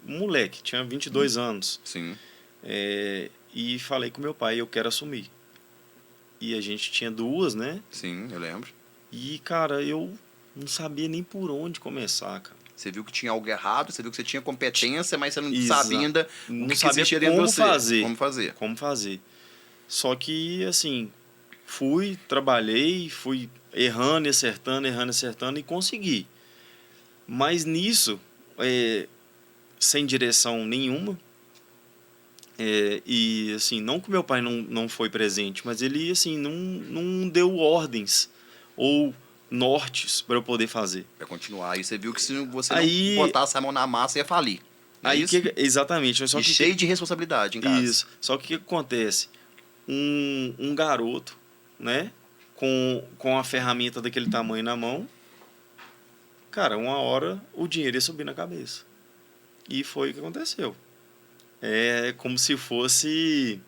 um moleque, tinha 22 anos. Sim. E falei com meu pai, eu quero assumir. E a gente tinha 2, né? Sim, eu lembro. E, cara, eu não sabia nem por onde começar, cara. Você viu que tinha algo errado, você viu que você tinha competência, mas você não sabia ainda não sabia como fazer. Só que, assim, trabalhei, fui errando e acertando e consegui. Mas nisso, sem direção nenhuma, e assim, não que meu pai não foi presente, mas ele assim, não deu ordens ou nortes para eu poder fazer. Pra continuar. E você viu que se você Aí, não botasse a mão na massa, ia falir. Não é aí isso? exatamente, só E que cheio de responsabilidade em casa. isso. Só que o que acontece? Um garoto, né, com a ferramenta daquele tamanho na mão, cara, uma hora o dinheiro ia subir na cabeça. E foi o que aconteceu. É como se fosse...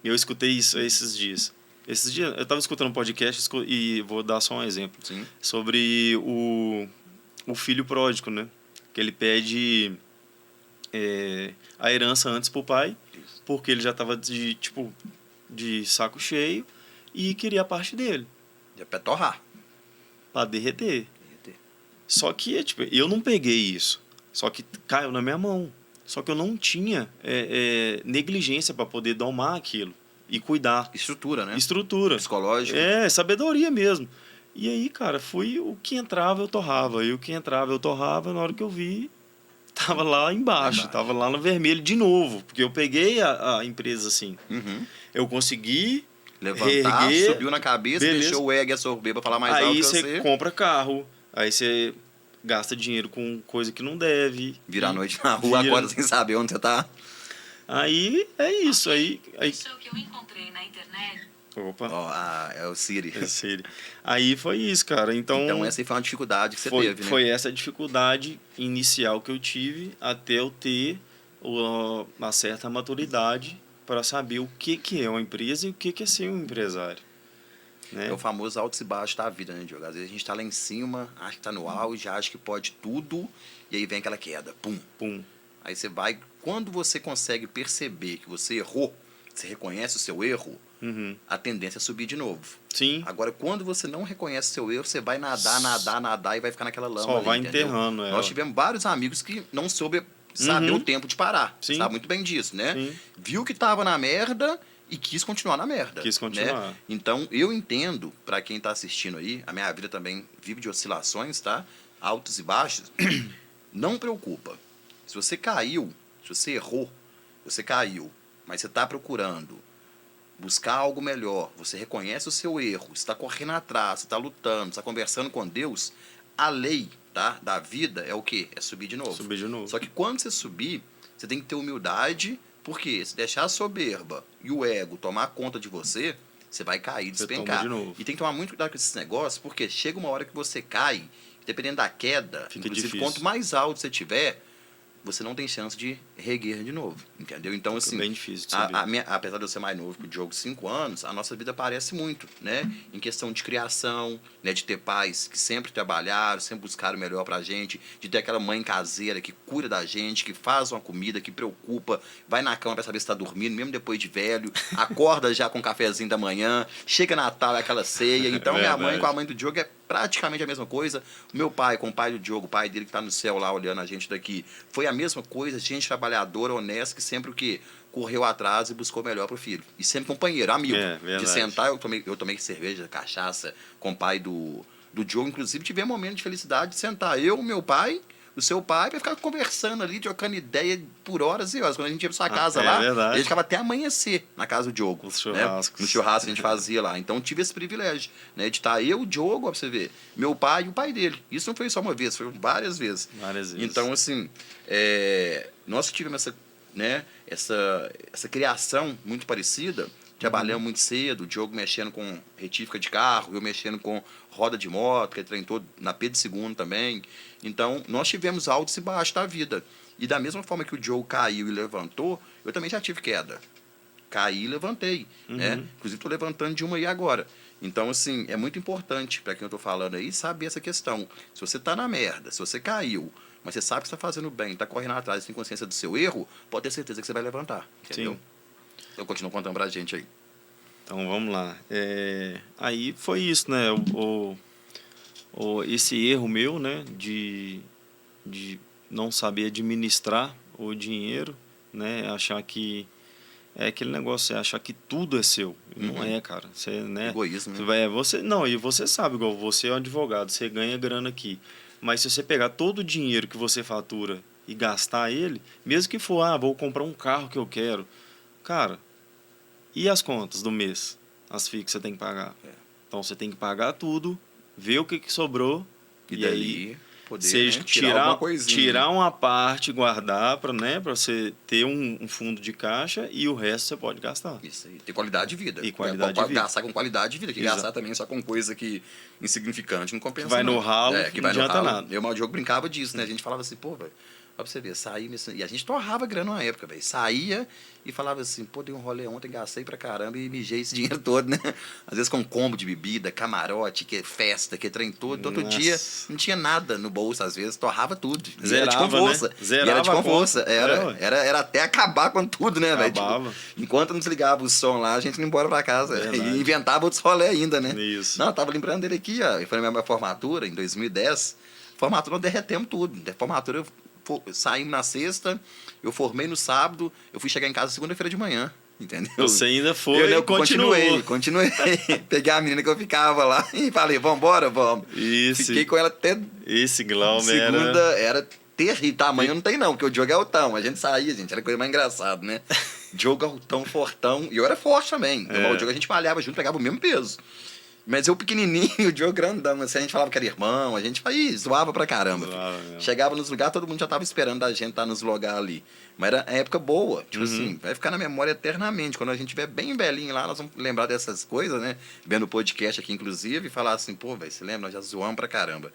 Eu escutei isso esses dias. Esses dias eu estava escutando um podcast e vou dar só um exemplo. Sim. Sobre o filho pródigo, né? Que ele pede a herança antes pro pai, Isso. porque ele já estava de saco cheio e queria a parte dele, É pra torrar. para derreter. Só que eu não peguei isso. Só que caiu na minha mão. Só que eu não tinha negligência para poder domar aquilo e cuidar. Estrutura, né? Estrutura. Psicológico. Sabedoria mesmo. E aí, cara, o que entrava eu torrava. E o que entrava eu torrava, na hora que eu vi, tava lá embaixo. Tava lá no vermelho de novo. Porque eu peguei a empresa assim. Uhum. Eu consegui Levantar, reerguer, subiu na cabeça, beleza. deixou o egg absorver pra falar mais alto Aí que você você. compra carro. Aí você gasta dinheiro com coisa que não deve. Vira a noite na rua, vira. acorda sem saber onde você tá. Aí é isso. Aí... Isso é o que eu encontrei na internet. Opa. Ó, é o Siri. É sério. Aí foi isso, cara. Então essa aí foi uma dificuldade que você teve, né? Foi essa dificuldade inicial que eu tive até eu ter uma certa maturidade para saber o que é uma empresa e o que é ser um empresário. Né? É o famoso altos e baixos da vida, né, Diogo? Às vezes a gente tá lá em cima, acha que tá no auge, acha que pode tudo, e aí vem aquela queda, pum. Pum. Aí você vai, quando você consegue perceber que você errou, você reconhece o seu erro, Uhum. a tendência é subir de novo. Sim. Agora, quando você não reconhece o seu erro, você vai nadar e vai ficar naquela lama Só ali, vai entendeu? enterrando ela. Nós tivemos vários amigos que não soube saber Uhum. o tempo de parar. Sim. Sabe muito bem disso, né? Sim. Viu que tava na merda e quis continuar na merda. Quis continuar. Né? Então, eu entendo, para quem tá assistindo aí, a minha vida também vive de oscilações, tá? Altos e baixos. Não preocupa. Se você caiu, se você errou, você caiu, mas você tá procurando buscar algo melhor, você reconhece o seu erro, está correndo atrás, está lutando, está conversando com Deus, a lei, tá, da vida é o quê? É subir de novo. Subir de novo. Só que quando você subir, você tem que ter humildade, porque se deixar a soberba e o ego tomar conta de você, você vai cair, Você despencar. toma de novo. E tem que tomar muito cuidado com esses negócios, porque chega uma hora que você cai, dependendo da queda, Fica inclusive difícil. quanto mais alto você tiver, você não tem chance de reguer de novo, entendeu? Então, Fica assim, bem difícil de subir. apesar de eu ser mais novo que o Diogo, 5 anos, a nossa vida parece muito, né? Em questão de criação, né? De ter pais que sempre trabalharam, sempre buscaram o melhor pra gente, de ter aquela mãe caseira que cuida da gente, que faz uma comida, que preocupa, vai na cama pra saber se tá dormindo, mesmo depois de velho, acorda já com o cafezinho da manhã, chega Natal, é aquela ceia. Então, minha mãe Verdade. com a mãe do Diogo é praticamente a mesma coisa. O meu pai com o pai do Diogo, o pai dele que tá no céu lá olhando a gente daqui, foi a mesma coisa, gente trabalhadora, honesta, que sempre o quê? Correu atrás e buscou o melhor pro filho. E sempre companheiro, amigo. Verdade. De sentar, eu tomei cerveja, cachaça com o pai do Diogo, inclusive tive um momento de felicidade de sentar eu, meu pai, o seu pai, pra ficar conversando ali, trocando ideia por horas e horas. Quando a gente ia pra sua casa lá, verdade. a gente ficava até amanhecer na casa do Diogo. Os né? churrascos. No churrasco que a gente fazia lá. Então tive esse privilégio, né? De estar eu, o Diogo, ó, pra você ver, meu pai e o pai dele. Isso não foi só uma vez, foi várias vezes. Várias vezes. Então, assim, nós tivemos essa criação muito parecida. Trabalhamos muito cedo, o Diogo mexendo com retífica de carro, eu mexendo com roda de moto, que ele treinou na Pedro II também. Então, nós tivemos altos e baixos da vida. E da mesma forma que o Diogo caiu e levantou, eu também já tive queda. Caí e levantei, né? Inclusive, estou levantando de uma aí agora. Então, assim, é muito importante, para quem eu estou falando aí, saber essa questão. Se você está na merda, se você caiu, mas você sabe que está fazendo bem, está correndo atrás, tem consciência do seu erro, pode ter certeza que você vai levantar, entendeu? Sim. Então, continua contando pra gente aí. Então vamos lá. Aí foi isso, né? Esse erro meu, né? De não saber administrar o dinheiro, né? Achar que é aquele negócio, é achar que tudo é seu. Não é, cara. Você, né? Egoísmo, né? E você sabe, igual você é um advogado, você ganha grana aqui. Mas se você pegar todo o dinheiro que você fatura e gastar ele, mesmo que for, vou comprar um carro que eu quero, cara, e as contas do mês? As FIIs que você tem que pagar. Então você tem que pagar tudo, ver o que sobrou E e dali aí poder, seja né, tirar alguma tirar, coisinha. tirar uma parte, guardar para, né, para você ter um fundo de caixa e o resto você pode gastar. Isso aí, ter qualidade de vida. E qualidade de vida. Gastar com qualidade de vida, que Exato. gastar também só com coisa que insignificante não compensa. Que vai não. no ralo, que não vai no adianta ralo. nada. Eu, o Diogo brincava disso, né? A gente falava assim, pô, velho, pra você ver, e a gente torrava grana na época, velho. Saía e falava assim, pô, dei um rolê ontem, gastei pra caramba e mijei esse dinheiro todo, né? Às vezes com combo de bebida, camarote, que festa, que trem todo. Outro Nossa. dia não tinha nada no bolso, às vezes, torrava tudo. E Zerava, era de com força. né? E Zerava era de a com conta. força. Ué. Era até acabar com tudo, né, velho? Acabava. Enquanto não desligava o som lá, a gente ia embora pra casa. Verdade. E inventava outros rolê ainda, né? Isso. Não, eu tava lembrando dele aqui, ó. Foi na minha formatura, em 2010. Formatura, nós derretemos tudo. Da formatura, saímos na sexta, eu formei no sábado, eu fui chegar em casa segunda-feira de manhã. Entendeu? Você ainda foi eu e continuou. Continuei. Peguei a menina que eu ficava lá e falei, vambora, vamos. Fiquei com ela até Esse Glauber segunda, era terrível. Tamanho não tem não, porque o Diogo é altão. A gente saía, gente, era coisa mais engraçada, né? Diogo altão, fortão. E eu era forte também. Então, o Diogo a gente malhava junto, pegava o mesmo peso. Mas eu pequenininho, o Diogo grandão. Assim, a gente falava que era irmão, a gente zoava pra caramba. Chegava nos lugares, todo mundo já tava esperando a gente estar nos lugares ali. Mas era época boa. Tipo assim, vai ficar na memória eternamente. Quando a gente estiver bem velhinho lá, nós vamos lembrar dessas coisas, né? Vendo o podcast aqui, inclusive, e falar assim, pô, velho, você lembra? Nós já zoamos pra caramba.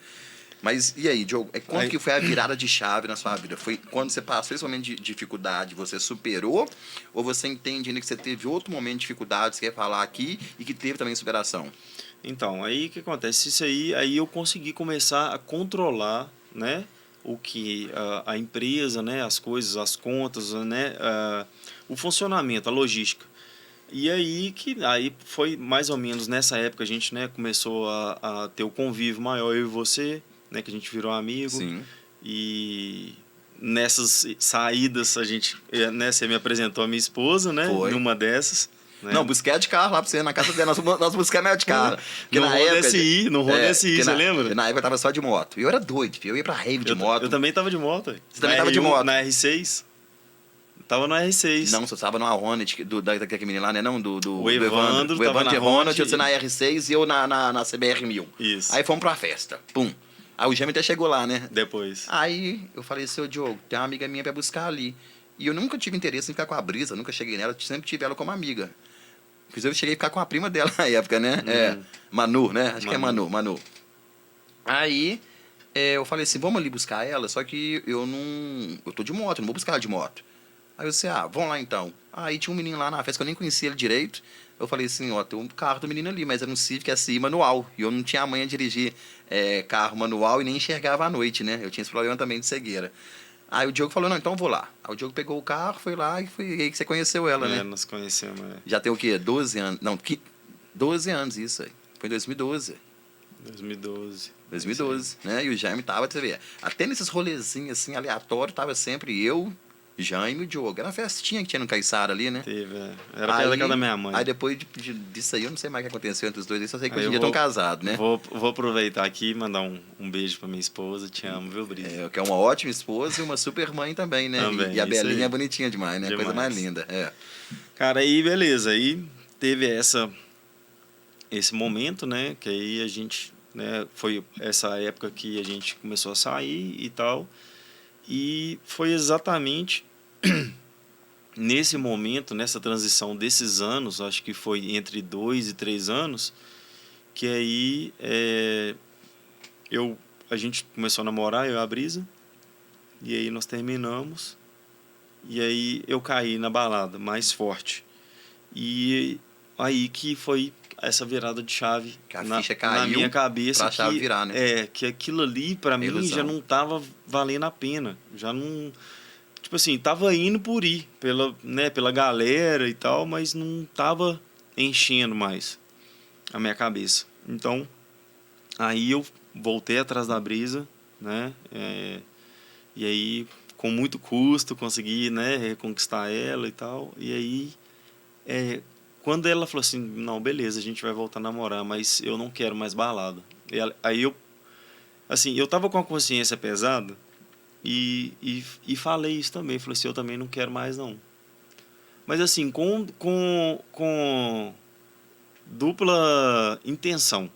Mas e aí, Diogo, quando que foi a virada de chave na sua vida? Foi quando você passou esse momento de dificuldade, você superou? Ou você entende ainda que você teve outro momento de dificuldade, você quer falar aqui, e que teve também superação? Então, aí o que acontece? Isso aí eu consegui começar a controlar, né? O que a empresa, né? As coisas, as contas, né? O funcionamento, a logística. E aí foi mais ou menos nessa época a gente, né, começou a ter o convívio maior, eu e você, né, que a gente virou amigo. Sim. E nessas saídas a gente, né, você me apresentou a minha esposa, né, Foi. numa dessas. Né? Não, busquei de carro lá pra você, na casa dela, nós buscamos de carro. No Honda SI, você lembra? Na época eu tava só de moto. E eu era doido, filho. Eu ia pra rave de moto. Eu também tava de moto. Você também tava de moto? Na R6. Tava no R6. Não, você tava numa Hornet daquele menino lá, né? Não, o Evandro tava na Hornet, você na R6 e eu na CBR 1000. Isso. Aí fomos pra festa. Pum. Aí o Gêmeo até chegou lá, né? Depois. Aí eu falei, seu Diogo, tem uma amiga minha pra buscar ali. E eu nunca tive interesse em ficar com a Brisa, nunca cheguei nela, sempre tive ela como amiga. Inclusive eu cheguei a ficar com a prima dela na época, né? Manu, né? Acho que é Manu. Aí eu falei assim, vamos ali buscar ela, só que eu tô de moto, não vou buscar ela de moto. Aí eu disse, vamos lá então. Aí tinha um menino lá na festa que eu nem conhecia ele direito. Eu falei assim, tem um carro do menino ali, mas era um Civic SI manual. E eu não tinha a manha de dirigir carro manual e nem enxergava à noite, né? Eu tinha esse problema também de cegueira. Aí o Diogo falou, não, então eu vou lá. Aí o Diogo pegou o carro, foi lá e foi aí que você conheceu ela, né? Nós conhecemos, Já tem o quê? 12 anos? Não, 12 anos isso aí. Foi em 2012. 2012, né? E o Jaime tava, você vê, até nesses rolezinhos assim, aleatórios, tava sempre eu, Jaime e o Diogo. Era uma festinha que tinha no Caiçara ali, né? Teve, Era perto da casa da minha mãe. Aí depois disso aí, eu não sei mais o que aconteceu entre os dois, só sei que hoje em dia estão casados, né? Vou aproveitar aqui e mandar um beijo pra minha esposa. Te amo, viu, Brisa? Que é uma ótima esposa e uma super mãe também, né? Também, e a Belinha aí. É bonitinha demais, né? Demais. Coisa mais linda. Cara, aí beleza. Aí teve esse momento, né? Que aí a gente, né? Foi essa época que a gente começou a sair e tal. E foi exatamente nesse momento, nessa transição desses anos, acho que foi entre 2 e 3 anos, que aí a gente começou a namorar, eu e a Brisa, e aí nós terminamos, e aí eu caí na balada mais forte. E aí que foi essa virada de chave Que a ficha caiu na minha cabeça, pra chave virar, né? que aquilo ali para mim ilusão. já não tava valendo a pena, já não, tipo assim, tava indo por ir pela galera e tal, mas não tava enchendo mais a minha cabeça. Então aí eu voltei atrás da Brisa, né? E aí com muito custo consegui, né, reconquistar ela e tal. E aí quando ela falou assim, não, beleza, a gente vai voltar a namorar, mas eu não quero mais balada. Aí assim, eu tava com a consciência pesada e falei isso também. Falei assim, eu também não quero mais, não. Mas assim, com dupla intenção.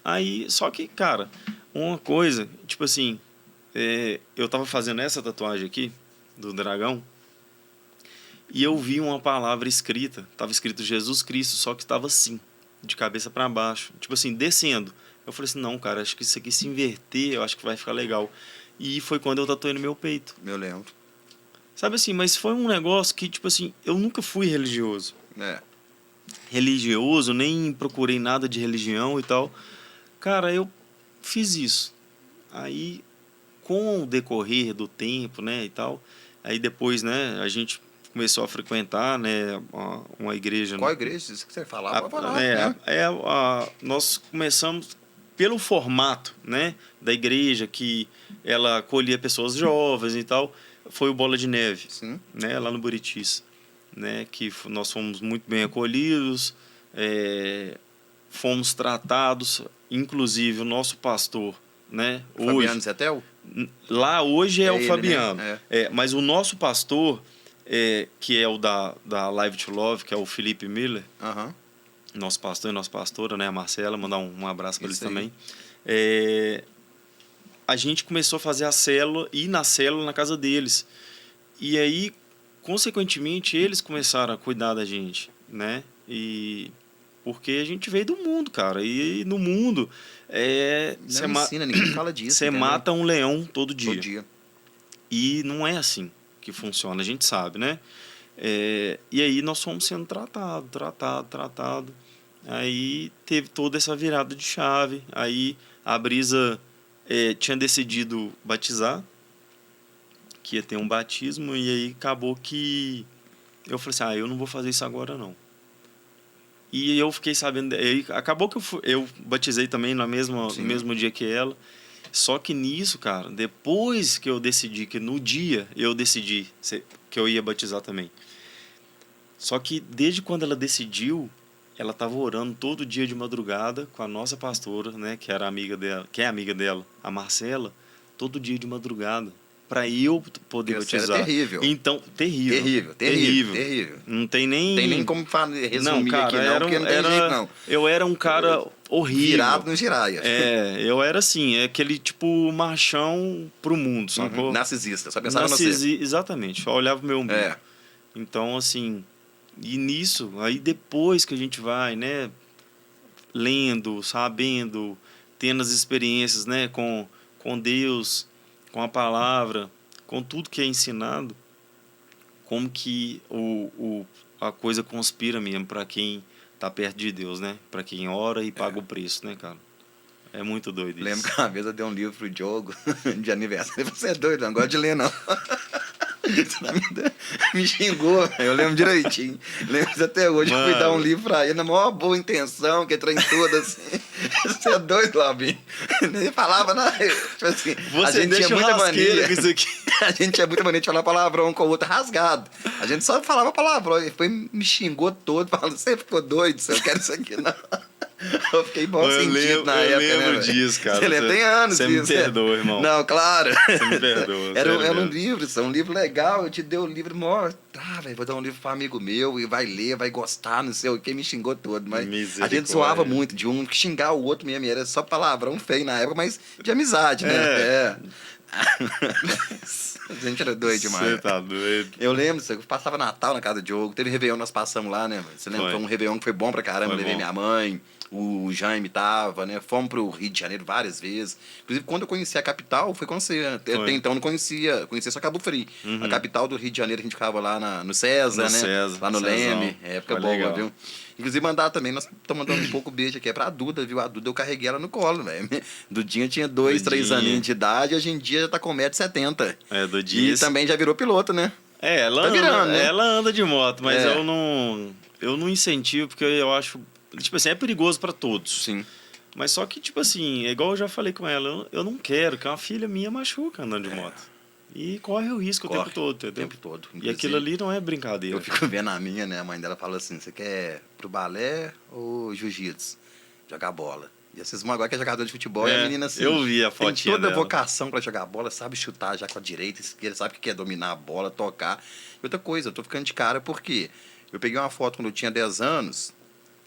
Aí, só que, cara, uma coisa, tipo assim, eu tava fazendo essa tatuagem aqui, do dragão, e eu vi uma palavra escrita, tava escrito Jesus Cristo, só que estava assim, de cabeça para baixo, tipo assim, descendo. Eu falei assim, não, cara, acho que isso aqui se inverter, eu acho que vai ficar legal. E foi quando eu tatuei no meu peito. Eu lembro. Sabe assim, mas foi um negócio que, tipo assim, eu nunca fui religioso. É. Religioso, nem procurei nada de religião e tal. Cara, eu fiz isso. Aí, com o decorrer do tempo, né, e tal, aí depois, né, a gente começou a frequentar, né, uma igreja. Qual igreja? Isso que você falava, pode falar, né? né? Nós começamos pelo formato, né, da igreja, que ela acolhia pessoas jovens e tal, foi o Bola de Neve, Sim. né, lá no Buritis, né, que nós fomos muito bem acolhidos, fomos tratados, inclusive o nosso pastor, né, Fabiano hoje, Zetel? lá hoje é o ele, Fabiano, né? mas o nosso pastor, que é o da Live to Love, que é o Felipe Miller, Aham. nosso pastor e nossa pastora, né, a Marcela, mandar um abraço para eles Isso aí. também. A gente começou a fazer a célula, ir na célula na casa deles. E aí, consequentemente, eles começaram a cuidar da gente, né? E porque a gente veio do mundo, cara. E no mundo, Não ensina, ninguém fala disso. você entendeu? mata um leão todo dia. Todo dia. E não é assim que funciona, a gente sabe, né? E aí nós fomos sendo tratado. Aí teve toda essa virada de chave. Aí a Brisa tinha decidido batizar, que ia ter um batismo, e aí acabou que eu falei assim, eu não vou fazer isso agora não. E eu fiquei sabendo, acabou que eu batizei também no mesmo dia que ela. Só que nisso, cara, depois que eu decidi, que no dia eu decidi que eu ia batizar também. Só que desde quando ela decidiu, ela estava orando todo dia de madrugada com a nossa pastora, né, que era amiga dela, que é amiga dela, a Marcela, todo dia de madrugada, para eu poder batizar. Era terrível. Então, terrível. Não tem nem como resumir não, cara, aqui, não, porque não tem jeito, não. Eu era um cara horrível. Virado no giraia. Eu era assim, aquele tipo machão pro mundo, sacou? Narcisista, só pensava no você. Exatamente, só olhava o meu umbigo. Então, assim, e nisso, aí depois que a gente vai, né, lendo, sabendo, tendo as experiências, né, com Deus, com a palavra, com tudo que é ensinado, como que a coisa conspira mesmo para quem tá perto de Deus, né? Para quem ora e paga o preço, né, cara? É muito doido isso. Lembro que uma vez eu dei um livro pro Diogo de aniversário. Você é doido, não gosto de ler, não. Me xingou, eu lembro direitinho. Lembro até hoje. Mano. Eu fui dar um livro pra ele, na maior boa intenção, que entrou em tudo assim. Você é doido, Labinho. Ele falava, tipo assim, a gente tinha muita mania. Com isso aqui. A gente tinha muita mania de falar palavrão um com o outro rasgado. A gente só falava palavrão. Ele foi, me xingou todo, falando, você ficou doido, você não quer isso aqui, não. Eu fiquei bom sentido na época, né? Eu lembro disso, cara. Você tem anos disso. Você me perdoa, irmão. Não, claro. Você me perdoa. Era um livro, um livro legal. Eu te dei o livro, maior. Velho, vou dar um livro para amigo meu e vai ler, vai gostar, não sei o que, me xingou todo. Mas a gente zoava muito de um xingar o outro mesmo. Era só palavrão feio na época, mas de amizade, né? A gente era doido demais. Você tá doido. Eu lembro, eu passava Natal na casa do Diogo. Teve Réveillon, nós passamos lá, né? Você lembra? Foi um Réveillon que foi bom pra caramba. Levei minha mãe, o Jaime tava, né? Fomos pro Rio de Janeiro várias vezes. Inclusive, quando eu conheci a capital, foi com você. Até então eu não conhecia só Cabo Frio. A capital do Rio de Janeiro, a gente ficava lá no César, né? César, lá no Leme. Época boa, legal. viu? Inclusive, mandar também, nós estamos mandando um pouco beijo aqui, pra Duda, viu? A Duda eu carreguei ela no colo, velho. Dudinha tinha 2, 3 aninhos de idade, hoje em dia já tá com 1,70 m. Dudinha. E também já virou piloto, né? Ela tá virando, né? Ela anda de moto, mas eu não incentivo, porque eu acho, tipo assim, é perigoso pra todos. Sim. Mas só que, tipo assim, é igual eu já falei com ela, eu não quero que uma filha minha machuca andando de moto. E corre o risco o tempo todo, entendeu? O tempo todo. E aquilo ali não é brincadeira. Eu fico vendo a minha, né? A mãe dela fala assim, você quer pro balé ou jiu-jitsu? Jogar bola. E a Cismão agora que é jogador de futebol, e a menina assim... Eu vi a tem fotinha toda a dela. vocação para jogar bola, sabe chutar já com a direita, esquerda, sabe o que é dominar a bola, tocar. E outra coisa, eu tô ficando de cara porque eu peguei uma foto quando eu tinha 10 anos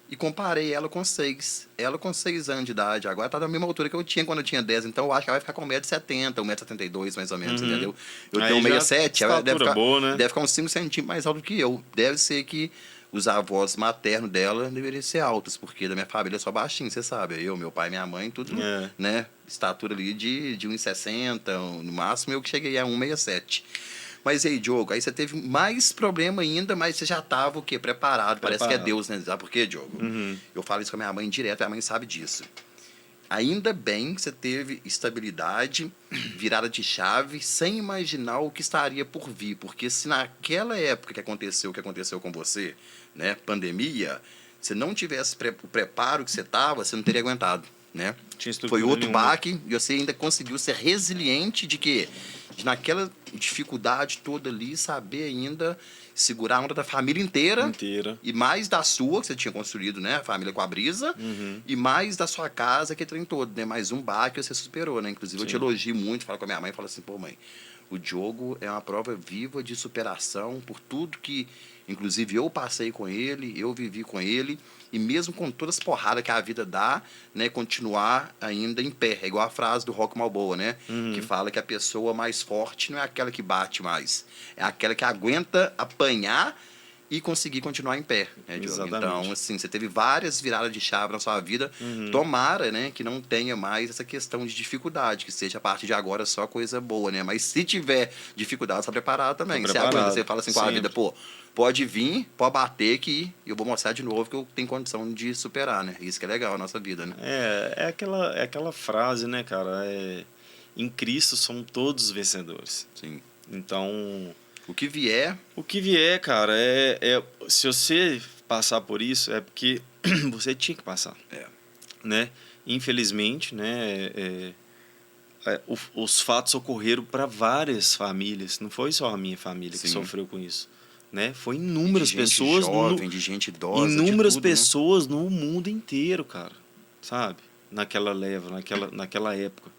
e comparei ela com 6. Ela com 6 anos de idade, agora tá da mesma altura que eu tinha quando eu tinha 10, então eu acho que ela vai ficar com 1,70m, 1,72m mais ou menos, entendeu? Eu Aí tenho já 1,67m, ela estatura boa, né? deve ficar uns 5 centímetros mais alto que eu. Deve ser que os avós maternos dela deveriam ser altos, porque da minha família é só baixinho, você sabe. Eu, meu pai, minha mãe, tudo, né? Estatura ali de 1,60, no máximo eu que cheguei a 1,67. Mas aí, Diogo, aí você teve mais problema ainda, mas você já estava o quê? Preparado. Parece que é Deus, né? Sabe por quê, Diogo? Eu falo isso com a minha mãe direto, a minha mãe sabe disso. Ainda bem que você teve estabilidade, virada de chave, sem imaginar o que estaria por vir. Porque se naquela época que aconteceu o que aconteceu com você, né, pandemia, se não tivesse o preparo que você estava, você não teria aguentado, né? Foi outro baque e você ainda conseguiu ser resiliente de que de naquela dificuldade toda ali, saber ainda segurar a onda da família inteira. E mais da sua, que você tinha construído, né? A família com a brisa. E mais da sua casa, que trem todo, né? Mais um baque você superou, né? Inclusive, eu te elogio muito, falo com a minha mãe e falo assim, pô, mãe, o Diogo é uma prova viva de superação por tudo que, inclusive, eu passei com ele, eu vivi com ele, e mesmo com todas as porradas que a vida dá, né, continuar ainda em pé. É igual a frase do Rock Balboa, né? Que fala que a pessoa mais forte não é aquela que bate mais, é aquela que aguenta apanhar e conseguir continuar em pé, né, Diogo? Então, assim, você teve várias viradas de chave na sua vida. Tomara, né, que não tenha mais essa questão de dificuldade, que seja a partir de agora só coisa boa, né? Mas se tiver dificuldade, você está preparado também. Você aguenta, você fala assim com a vida, pô, pode vir, pode bater que eu vou mostrar de novo que eu tenho condição de superar, né? Isso que é legal a nossa vida, né? É aquela frase, né, cara? Em Cristo somos todos vencedores. Sim. Então... O que vier, cara, se você passar por isso, é porque você tinha que passar. Né? Infelizmente, né, os fatos ocorreram para várias famílias. Não foi só a minha família que sofreu com isso. Né? Foi inúmeras pessoas. Jovem, de gente idosa. Inúmeras de tudo, pessoas, né? No mundo inteiro, cara. Sabe? Naquela leva, naquela época.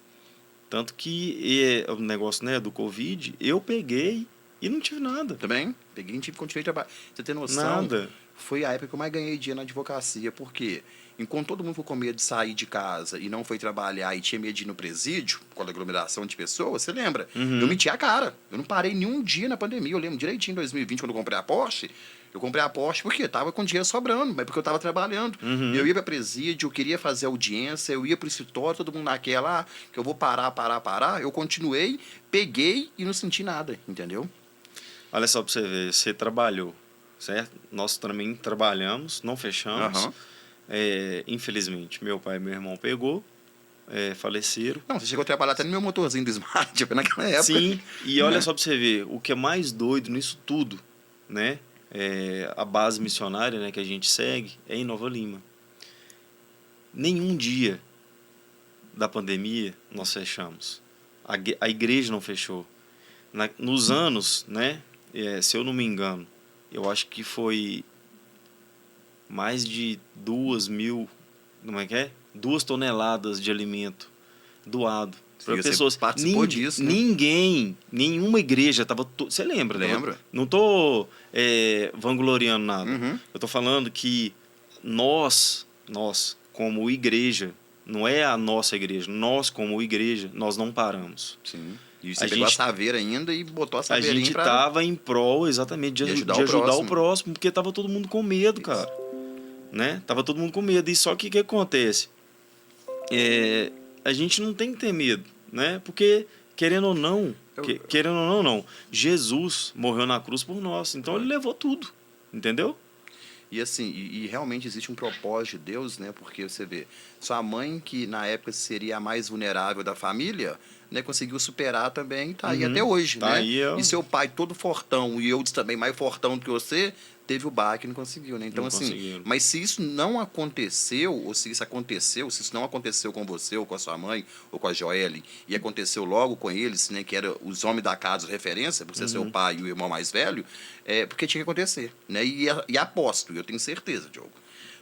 Tanto que o negócio, né, do Covid, eu peguei e não tive nada. Também? Peguei e continuei trabalhando. Você tem noção? Nada. Foi a época que eu mais ganhei dinheiro na advocacia. Por quê? Enquanto todo mundo ficou com medo de sair de casa e não foi trabalhar e tinha medo de ir no presídio, com a aglomeração de pessoas, você lembra? Eu meti a cara. Eu não parei nenhum dia na pandemia. Eu lembro direitinho em 2020, quando eu comprei a Porsche. Eu comprei a Porsche porque tava com dinheiro sobrando, mas porque eu tava trabalhando. Eu ia para presídio, eu queria fazer audiência, eu ia pro escritório, todo mundo naquela, que eu vou parar. Eu continuei, peguei e não senti nada, entendeu? Olha só para você ver, você trabalhou, certo? Nós também trabalhamos, não fechamos. Infelizmente, meu pai e meu irmão pegou, faleceram. Não, você chegou a trabalhar até no meu motorzinho do Smart, naquela época. Sim, e olha só para você ver, o que é mais doido nisso tudo, né? A base missionária, né, que a gente segue é em Nova Lima. Nenhum dia da pandemia nós fechamos. A igreja não fechou. Nos anos, né, se eu não me engano, eu acho que foi mais de 2.000, como é que é? 2 toneladas de alimento doado para pessoas. Participou disso, né? Nenhuma igreja estava... Você lembra? Lembro. Não estou vangloriando nada. Eu estou falando que nós, como igreja, não é a nossa igreja, nós, como igreja, nós não paramos. Sim. E você pegou a saveira ainda e botou a saveirinha A gente estava em prol, exatamente, de ajudar o próximo, porque estava todo mundo com medo, cara. Né? Tava todo mundo com medo. E só que o que acontece? A gente não tem que ter medo, né? Porque, querendo ou não, Jesus morreu na cruz por nós. Então, ele levou tudo, entendeu? E assim, e realmente existe um propósito de Deus, né? Porque você vê, sua mãe, que na época seria a mais vulnerável da família, né, conseguiu superar também e tá aí até hoje, né? E seu pai todo fortão e eu também mais fortão do que você, teve o baque e não conseguiu, né? Então, assim, mas se isso não aconteceu, ou se isso aconteceu, se isso não aconteceu com você, ou com a sua mãe, ou com a Joelle, e aconteceu logo com eles, né, que eram os homens da casa, referência, por ser seu pai e o irmão mais velho, porque tinha que acontecer, né? E aposto, eu tenho certeza, Diogo,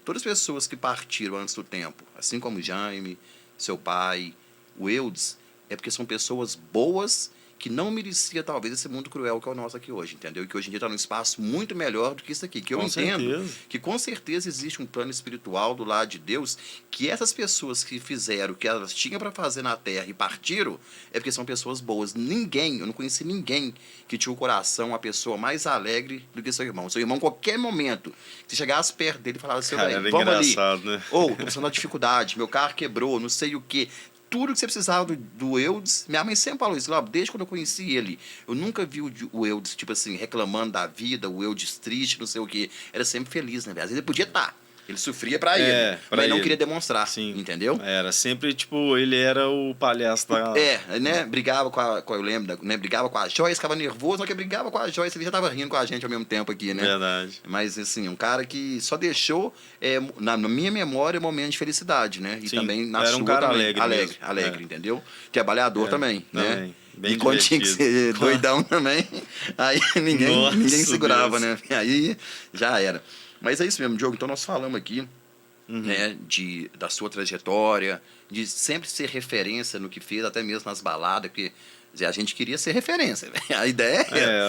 Todas as pessoas que partiram antes do tempo, assim como o Jaime, seu pai, o Eudes, é porque são pessoas boas que não merecia talvez esse mundo cruel que é o nosso aqui hoje, entendeu? E que hoje em dia está num espaço muito melhor do que isso aqui. Que eu Com entendo certeza. que com certeza existe um plano espiritual do lado de Deus, que essas pessoas que fizeram o que elas tinham para fazer na Terra e partiram, é porque são pessoas boas. Eu não conheci ninguém que tinha o coração, uma pessoa mais alegre do que seu irmão. Seu irmão, em qualquer momento, se chegasse perto dele e falasse, seu Cara, velho, era vamos ali. engraçado, né? Ou, tô passando uma dificuldade, meu carro quebrou, não sei o quê. Tudo que você precisava do Eudes, minha mãe sempre falou isso, desde quando eu conheci ele. Eu nunca vi o Eudes, tipo assim, reclamando da vida, o Eudes triste, não sei o quê. Era sempre feliz, né? Às vezes ele podia estar. Ele sofria pra ele, pra mas não ele. queria demonstrar, Sim. entendeu? Era sempre, tipo, ele era o palhaço da... Né? Brigava eu lembro, né? Brigava com a Joyce, ficava nervoso, só que brigava com a Joyce, ele já tava rindo com a gente ao mesmo tempo aqui, né? Verdade. Mas, assim, um cara que só deixou, na minha memória, momentos de felicidade, né? E Sim, também na era sua um cara também. alegre mesmo. Alegre, entendeu? Trabalhador também, né? Também. Bem E quando tinha que divertido. ser doidão também, aí ninguém Nossa, segurava, Deus. né? Aí já era. Mas é isso mesmo, Diogo. Então nós falamos aqui, Uhum. né, da sua trajetória, de sempre ser referência no que fez, até mesmo nas baladas, porque quer dizer, a gente queria ser referência. A ideia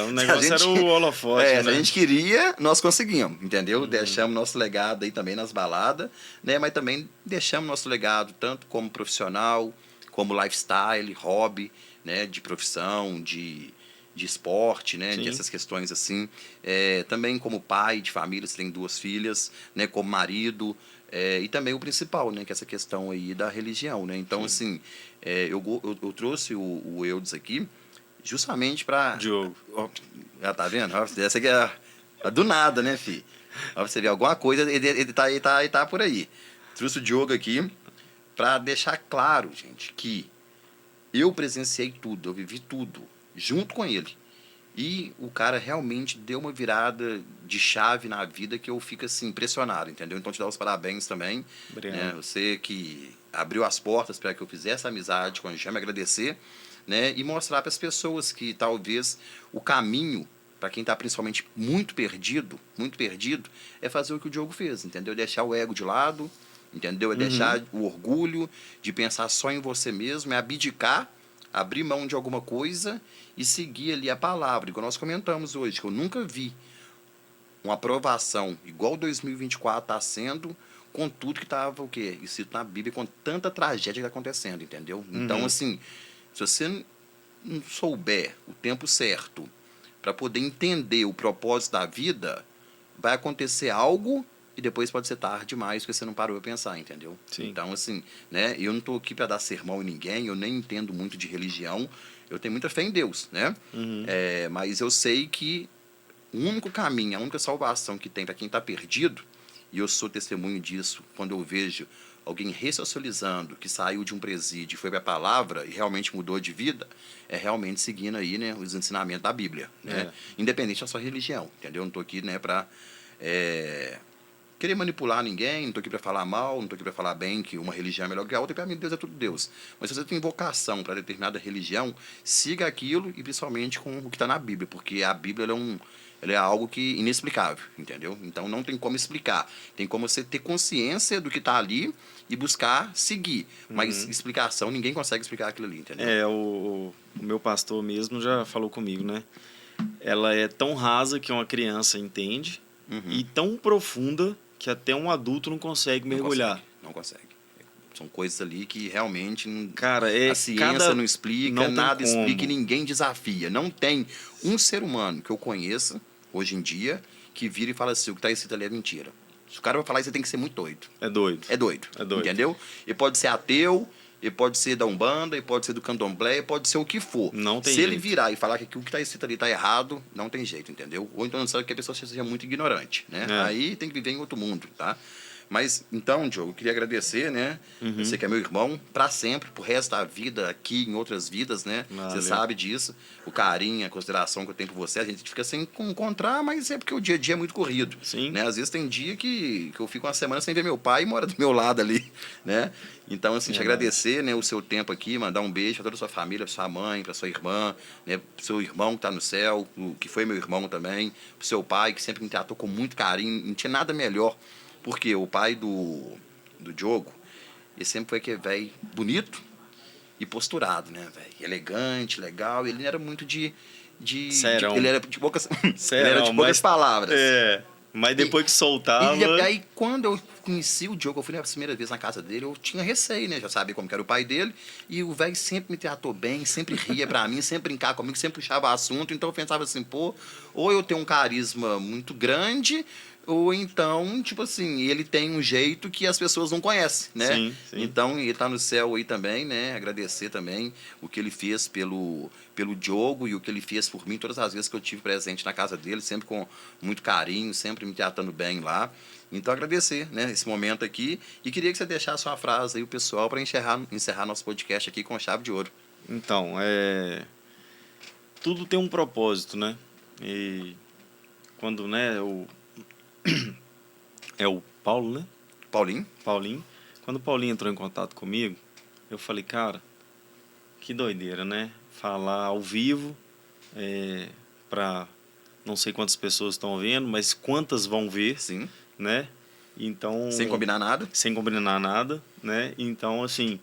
O negócio era o holofote, se né? a gente queria, nós conseguimos, entendeu? Deixamos nosso legado aí também nas baladas, né? Mas também deixamos nosso legado tanto como profissional, como lifestyle, hobby, né? De profissão, de esporte, né? Sim. Dessas questões assim. Também como pai de família, você tem 2 filhas, né? Como marido. E também o principal, né? Que é essa questão aí da religião, né? Então, assim, eu trouxe o Eudes aqui justamente para... Diogo. Tá vendo? Essa aqui é do nada, né, fi? Ó, você vê alguma coisa, ele tá por aí. Trouxe o Diogo aqui para deixar claro, gente, que eu presenciei tudo, eu vivi tudo, junto com ele. E o cara realmente deu uma virada de chave na vida que eu fico assim impressionado, entendeu? Então te dar os parabéns também, Obrigado. né? Você que abriu as portas para que eu fizesse amizade com a gente, me agradecer, né? E mostrar para as pessoas que talvez o caminho para quem está principalmente muito perdido, é fazer o que o Diogo fez, entendeu? Deixar o ego de lado, entendeu? É deixar o orgulho de pensar só em você mesmo, é abdicar, abrir mão de alguma coisa e seguir ali a palavra, igual nós comentamos hoje, que eu nunca vi uma aprovação igual 2024 está sendo, com tudo que estava o quê? Escrito na Bíblia, com tanta tragédia que está acontecendo, entendeu? Então, assim, se você não souber o tempo certo para poder entender o propósito da vida, vai acontecer algo e depois pode ser tarde demais porque você não parou para pensar, entendeu? Sim. Então, assim, né? Eu não estou aqui para dar sermão em ninguém, eu nem entendo muito de religião, eu tenho muita fé em Deus, né? Mas eu sei que o único caminho, a única salvação que tem para quem está perdido, e eu sou testemunho disso quando eu vejo alguém ressocializando, que saiu de um presídio e foi para a palavra e realmente mudou de vida, é realmente seguindo aí, né, os ensinamentos da Bíblia, né? Independente da sua religião, entendeu? Eu não estou aqui, né, para querer manipular ninguém, não estou aqui para falar mal, não estou aqui para falar bem que uma religião é melhor que a outra, e para mim Deus é tudo Deus. Mas se você tem vocação para determinada religião, siga aquilo e principalmente com o que está na Bíblia, porque a Bíblia ela é algo que inexplicável, entendeu? Então não tem como explicar. Tem como você ter consciência do que está ali e buscar seguir. Mas explicação, ninguém consegue explicar aquilo ali, entendeu? O meu pastor mesmo já falou comigo, né? Ela é tão rasa que uma criança entende e tão profunda que até um adulto não consegue mergulhar. Não consegue. São coisas ali que realmente Cara, a ciência não explica, não nada tem como. explica e ninguém desafia. Não tem um ser humano que eu conheça, hoje em dia, que vira e fala assim, o que está escrito ali é mentira. Se o cara vai falar isso, você tem que ser muito doido. É doido. É doido. Entendeu? Ele pode ser ateu, ele pode ser da Umbanda, ele pode ser do Candomblé, ele pode ser o que for. Não tem Se ele jeito. virar e falar que o que está escrito ali está errado, não tem jeito, entendeu? Ou então não sabe que a pessoa seja muito ignorante, né? Aí tem que viver em outro mundo, tá? Mas, então, Diogo, eu queria agradecer, né? Você que é meu irmão, para sempre, pro resto da vida, aqui, em outras vidas, né? Valeu. Você sabe disso. O carinho, a consideração que eu tenho por você, a gente fica sem encontrar, mas é porque o dia a dia é muito corrido. Sim. Né? Às vezes tem dia que eu fico uma semana sem ver meu pai e mora do meu lado ali, né? Então, assim, te agradecer, né, o seu tempo aqui, mandar um beijo para toda a sua família, para sua mãe, para sua irmã, né, pro seu irmão que está no céu, que foi meu irmão também, pro seu pai, que sempre me tratou com muito carinho, não tinha nada melhor Porque o pai do Diogo, ele sempre foi aquele velho bonito e posturado, né, velho? Elegante, legal. Ele não era muito Serão. ele era de poucas, Serão, ele era de poucas palavras. Mas depois que soltava... E aí, quando eu conheci o Diogo, eu fui na primeira vez na casa dele, eu tinha receio, né? Já sabia como que era o pai dele. E o velho sempre me tratou bem, sempre ria pra mim, sempre brincava comigo, sempre puxava assunto. Então eu pensava assim, pô, ou eu tenho um carisma muito grande, ou então, tipo assim, ele tem um jeito que as pessoas não conhecem, né? Sim, sim. Então, ele tá no céu aí também, né? Agradecer também o que ele fez pelo Diogo e o que ele fez por mim todas as vezes que eu tive presente na casa dele, sempre com muito carinho, sempre me tratando bem lá. Então, agradecer, né, esse momento aqui. E queria que você deixasse uma frase aí, o pessoal, para encerrar nosso podcast aqui com chave de ouro. Então, tudo tem um propósito, né? E quando, né, é o Paulo, né? Paulinho. Quando o Paulinho entrou em contato comigo, eu falei, cara, que doideira, né? Falar ao vivo, para não sei quantas pessoas estão vendo, mas quantas vão ver, Sim. né? Então, Sem combinar nada. Sem combinar nada, né? Então, assim,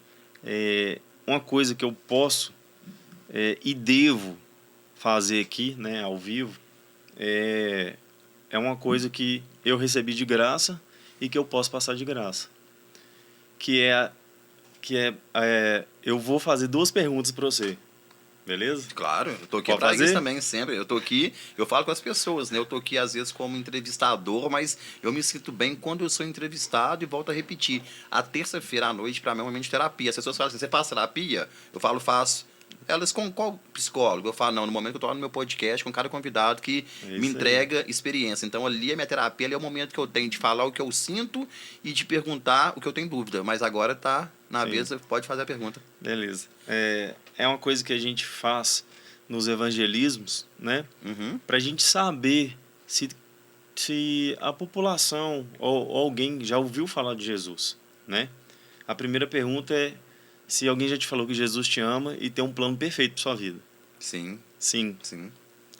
uma coisa que eu posso e devo fazer aqui, né, ao vivo, é uma coisa que eu recebi de graça e que eu posso passar de graça. Eu vou fazer 2 perguntas para você, beleza? Claro, eu tô aqui Pode pra fazer? isso também, sempre. Eu tô aqui, eu falo com as pessoas, né? Eu tô aqui, às vezes, como entrevistador, mas eu me sinto bem quando eu sou entrevistado e volto a repetir. A terça-feira à noite, pra mim, é um momento de terapia. As pessoas falam assim, você faz terapia? Eu falo, faço. Elas, com qual psicólogo? Eu falo, não, no momento que eu tô lá no meu podcast, com cada convidado que me entrega experiência. Então, ali, a minha terapia, ali é o momento que eu tenho de falar o que eu sinto e de perguntar o que eu tenho dúvida. Mas agora tá na vez, pode fazer a pergunta. Beleza. É uma coisa que a gente faz nos evangelismos, né? Uhum. Pra gente saber se a população ou alguém já ouviu falar de Jesus, né? A primeira pergunta é se alguém já te falou que Jesus te ama e tem um plano perfeito para sua vida. Sim. Sim. Sim.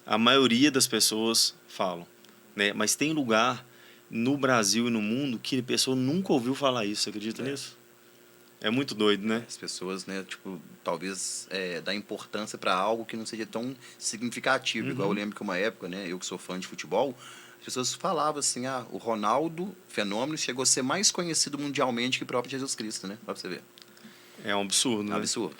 A maioria das pessoas falam, né? Mas tem lugar no Brasil e no mundo que a pessoa nunca ouviu falar isso. Você acredita nisso? É muito doido, né? As pessoas, né, tipo, talvez dá importância para algo que não seja tão significativo. Igual eu lembro que uma época, né, eu que sou fã de futebol, as pessoas falavam assim, o Ronaldo, fenômeno, chegou a ser mais conhecido mundialmente que o próprio Jesus Cristo, né? Pra você ver. É um absurdo, né? Absurdo.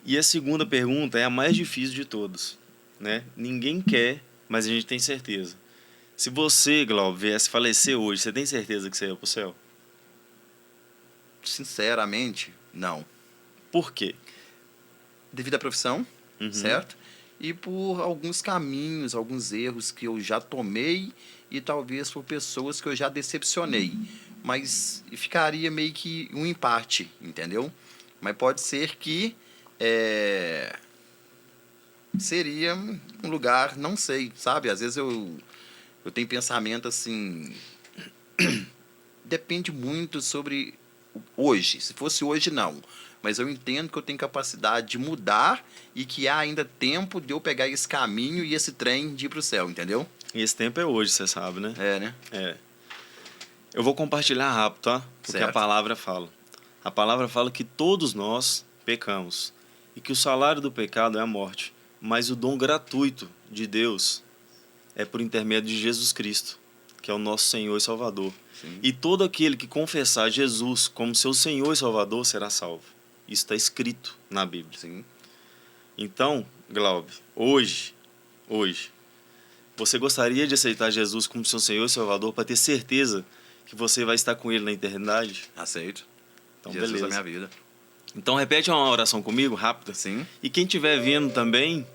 E a segunda pergunta é a mais difícil de todas, né? Ninguém quer, mas a gente tem certeza. Se você, Glauber, viesse falecer hoje, você tem certeza que você ia pro céu? Sinceramente, não. Por quê? Devido à profissão, certo? E por alguns caminhos, alguns erros que eu já tomei e talvez por pessoas que eu já decepcionei. Mas ficaria meio que um empate, entendeu? Mas pode ser que seria um lugar, não sei, sabe? Às vezes eu tenho pensamento assim. Depende muito sobre hoje. Se fosse hoje, não. Mas eu entendo que eu tenho capacidade de mudar e que há ainda tempo de eu pegar esse caminho e esse trem de ir pro céu, entendeu? E esse tempo é hoje, você sabe, né? Né? Eu vou compartilhar rápido, tá? O que a palavra fala. A palavra fala que todos nós pecamos e que o salário do pecado é a morte, mas o dom gratuito de Deus é por intermédio de Jesus Cristo, que é o nosso Senhor e Salvador. Sim. E todo aquele que confessar Jesus como seu Senhor e Salvador será salvo. Isso está escrito na Bíblia. Sim. Então, Glauber, hoje, você gostaria de aceitar Jesus como seu Senhor e Salvador para ter certeza que você vai estar com Ele na eternidade? Aceito. Então, Jesus beleza. é minha vida. Então, repete uma oração comigo, rápida. Sim. E quem estiver vendo também...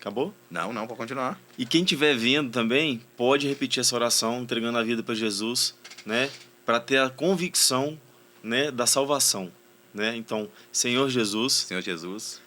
Acabou? Não, pode continuar. E quem estiver vendo também, pode repetir essa oração, entregando a vida para Jesus, né? Para ter a convicção, né, da salvação, né? Então, Senhor Jesus... Senhor Jesus...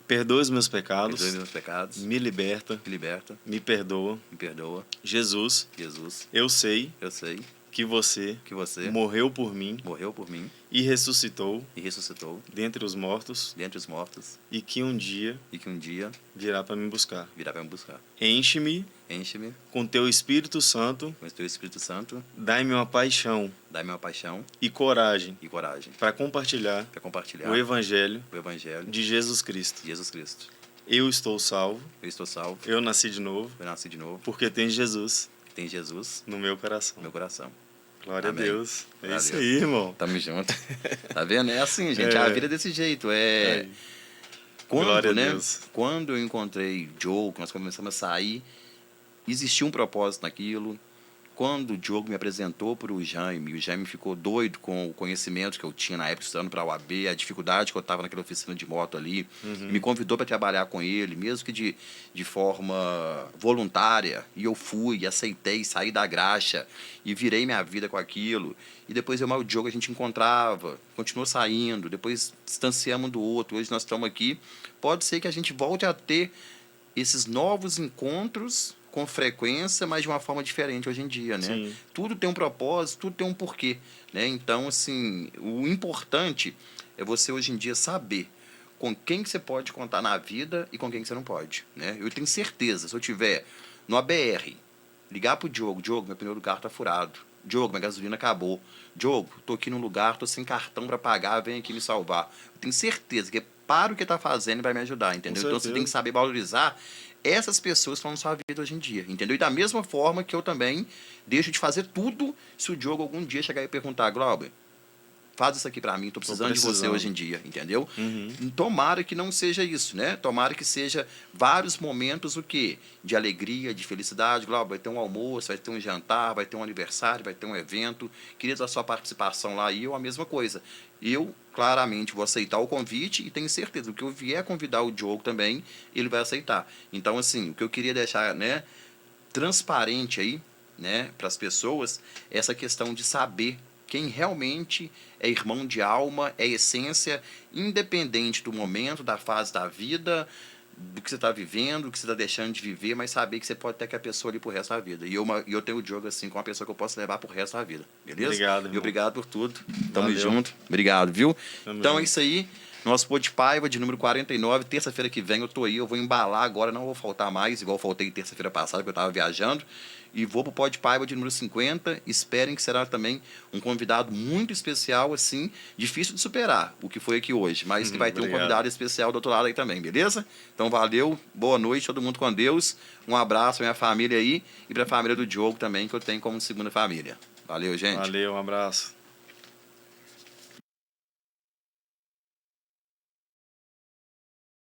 perdoa os meus pecados. Perdoe meus pecados. Me liberta. Me liberta. Me perdoa. Me perdoa. Jesus. Jesus. Eu sei Eu sei. que você que você morreu por mim morreu por mim e ressuscitou e ressuscitou dentre os mortos dentre os mortos e que um dia e que um dia virá para me buscar. virá para me buscar. Enche-me Enche-me com teu Espírito Santo, com o teu Espírito Santo, dai-me uma paixão dá-me uma paixão e coragem e coragem para compartilhar para compartilhar o Evangelho o Evangelho de Jesus Cristo. de Jesus Cristo. Eu estou salvo, Eu estou salvo, eu nasci de novo, eu nasci de novo, porque tem Jesus tem Jesus no meu coração. no meu coração. Glória Amém. a Deus. É Glória a isso Deus. aí, irmão. Tamo junto. Tá vendo? É assim, gente. A vida é desse jeito. Aí. Quando, Glória a né? Deus. Quando eu encontrei Joe, que nós começamos a sair, existia um propósito naquilo. Quando o Diogo me apresentou para o Jaime ficou doido com o conhecimento que eu tinha na época estudando para a UAB, a dificuldade que eu estava naquela oficina de moto ali, me convidou para trabalhar com ele, mesmo que de forma voluntária, e eu fui, aceitei, saí da graxa e virei minha vida com aquilo. E depois eu e o Diogo a gente encontrava, continuou saindo, depois distanciamos um do outro, hoje nós estamos aqui. Pode ser que a gente volte a ter esses novos encontros com frequência, mas de uma forma diferente hoje em dia, né? Sim. Tudo tem um propósito, tudo tem um porquê, né? Então, assim, o importante é você hoje em dia saber com quem que você pode contar na vida e com quem que você não pode, né? Eu tenho certeza, se eu tiver no ABR, ligar pro Diogo, meu pneu do carro tá furado. Diogo, minha gasolina acabou. Diogo, tô aqui num lugar, tô sem cartão para pagar, vem aqui me salvar. Eu tenho certeza que para o que tá fazendo e vai me ajudar, entendeu? Então você tem que saber valorizar essas pessoas que estão na sua vida hoje em dia, entendeu? E da mesma forma que eu também deixo de fazer tudo se o Diogo algum dia chegar e perguntar, Glauber, faz isso aqui pra mim, tô precisando de você hoje em dia, entendeu? Tomara que não seja isso, né? Tomara que seja vários momentos, o quê? De alegria, de felicidade. Glauber, vai ter um almoço, vai ter um jantar, vai ter um aniversário, vai ter um evento. Queria a sua participação lá e eu a mesma coisa. Eu, claramente, vou aceitar o convite e tenho certeza que eu vier convidar o Diogo também, ele vai aceitar. Então, assim, o que eu queria deixar, né, transparente aí, né, para as pessoas, é essa questão de saber quem realmente é irmão de alma, é essência, independente do momento, da fase da vida, do que você está vivendo, do que você está deixando de viver, mas saber que você pode ter que a pessoa ali pro resto da vida. E eu tenho o Diogo assim, com uma pessoa que eu posso levar pro resto da vida. Beleza? Obrigado, E irmão. obrigado por tudo. Tamo Valeu. junto. Obrigado, viu? Tamo Então é junto. isso aí. Nosso Pô de Paiva de número 49. Terça-feira que vem eu tô aí. Eu vou embalar agora, não vou faltar mais, igual eu faltei terça-feira passada, porque eu tava viajando. E vou pro Pó de Paiva de número 50. Esperem que será também um convidado muito especial, assim, difícil de superar, o que foi aqui hoje. Mas que vai ter um Obrigado. convidado especial do outro lado aí também, beleza? Então valeu, boa noite, todo mundo com Deus. Um abraço à minha família aí e pra família do Diogo também, que eu tenho como segunda família. Valeu, gente. Valeu, um abraço.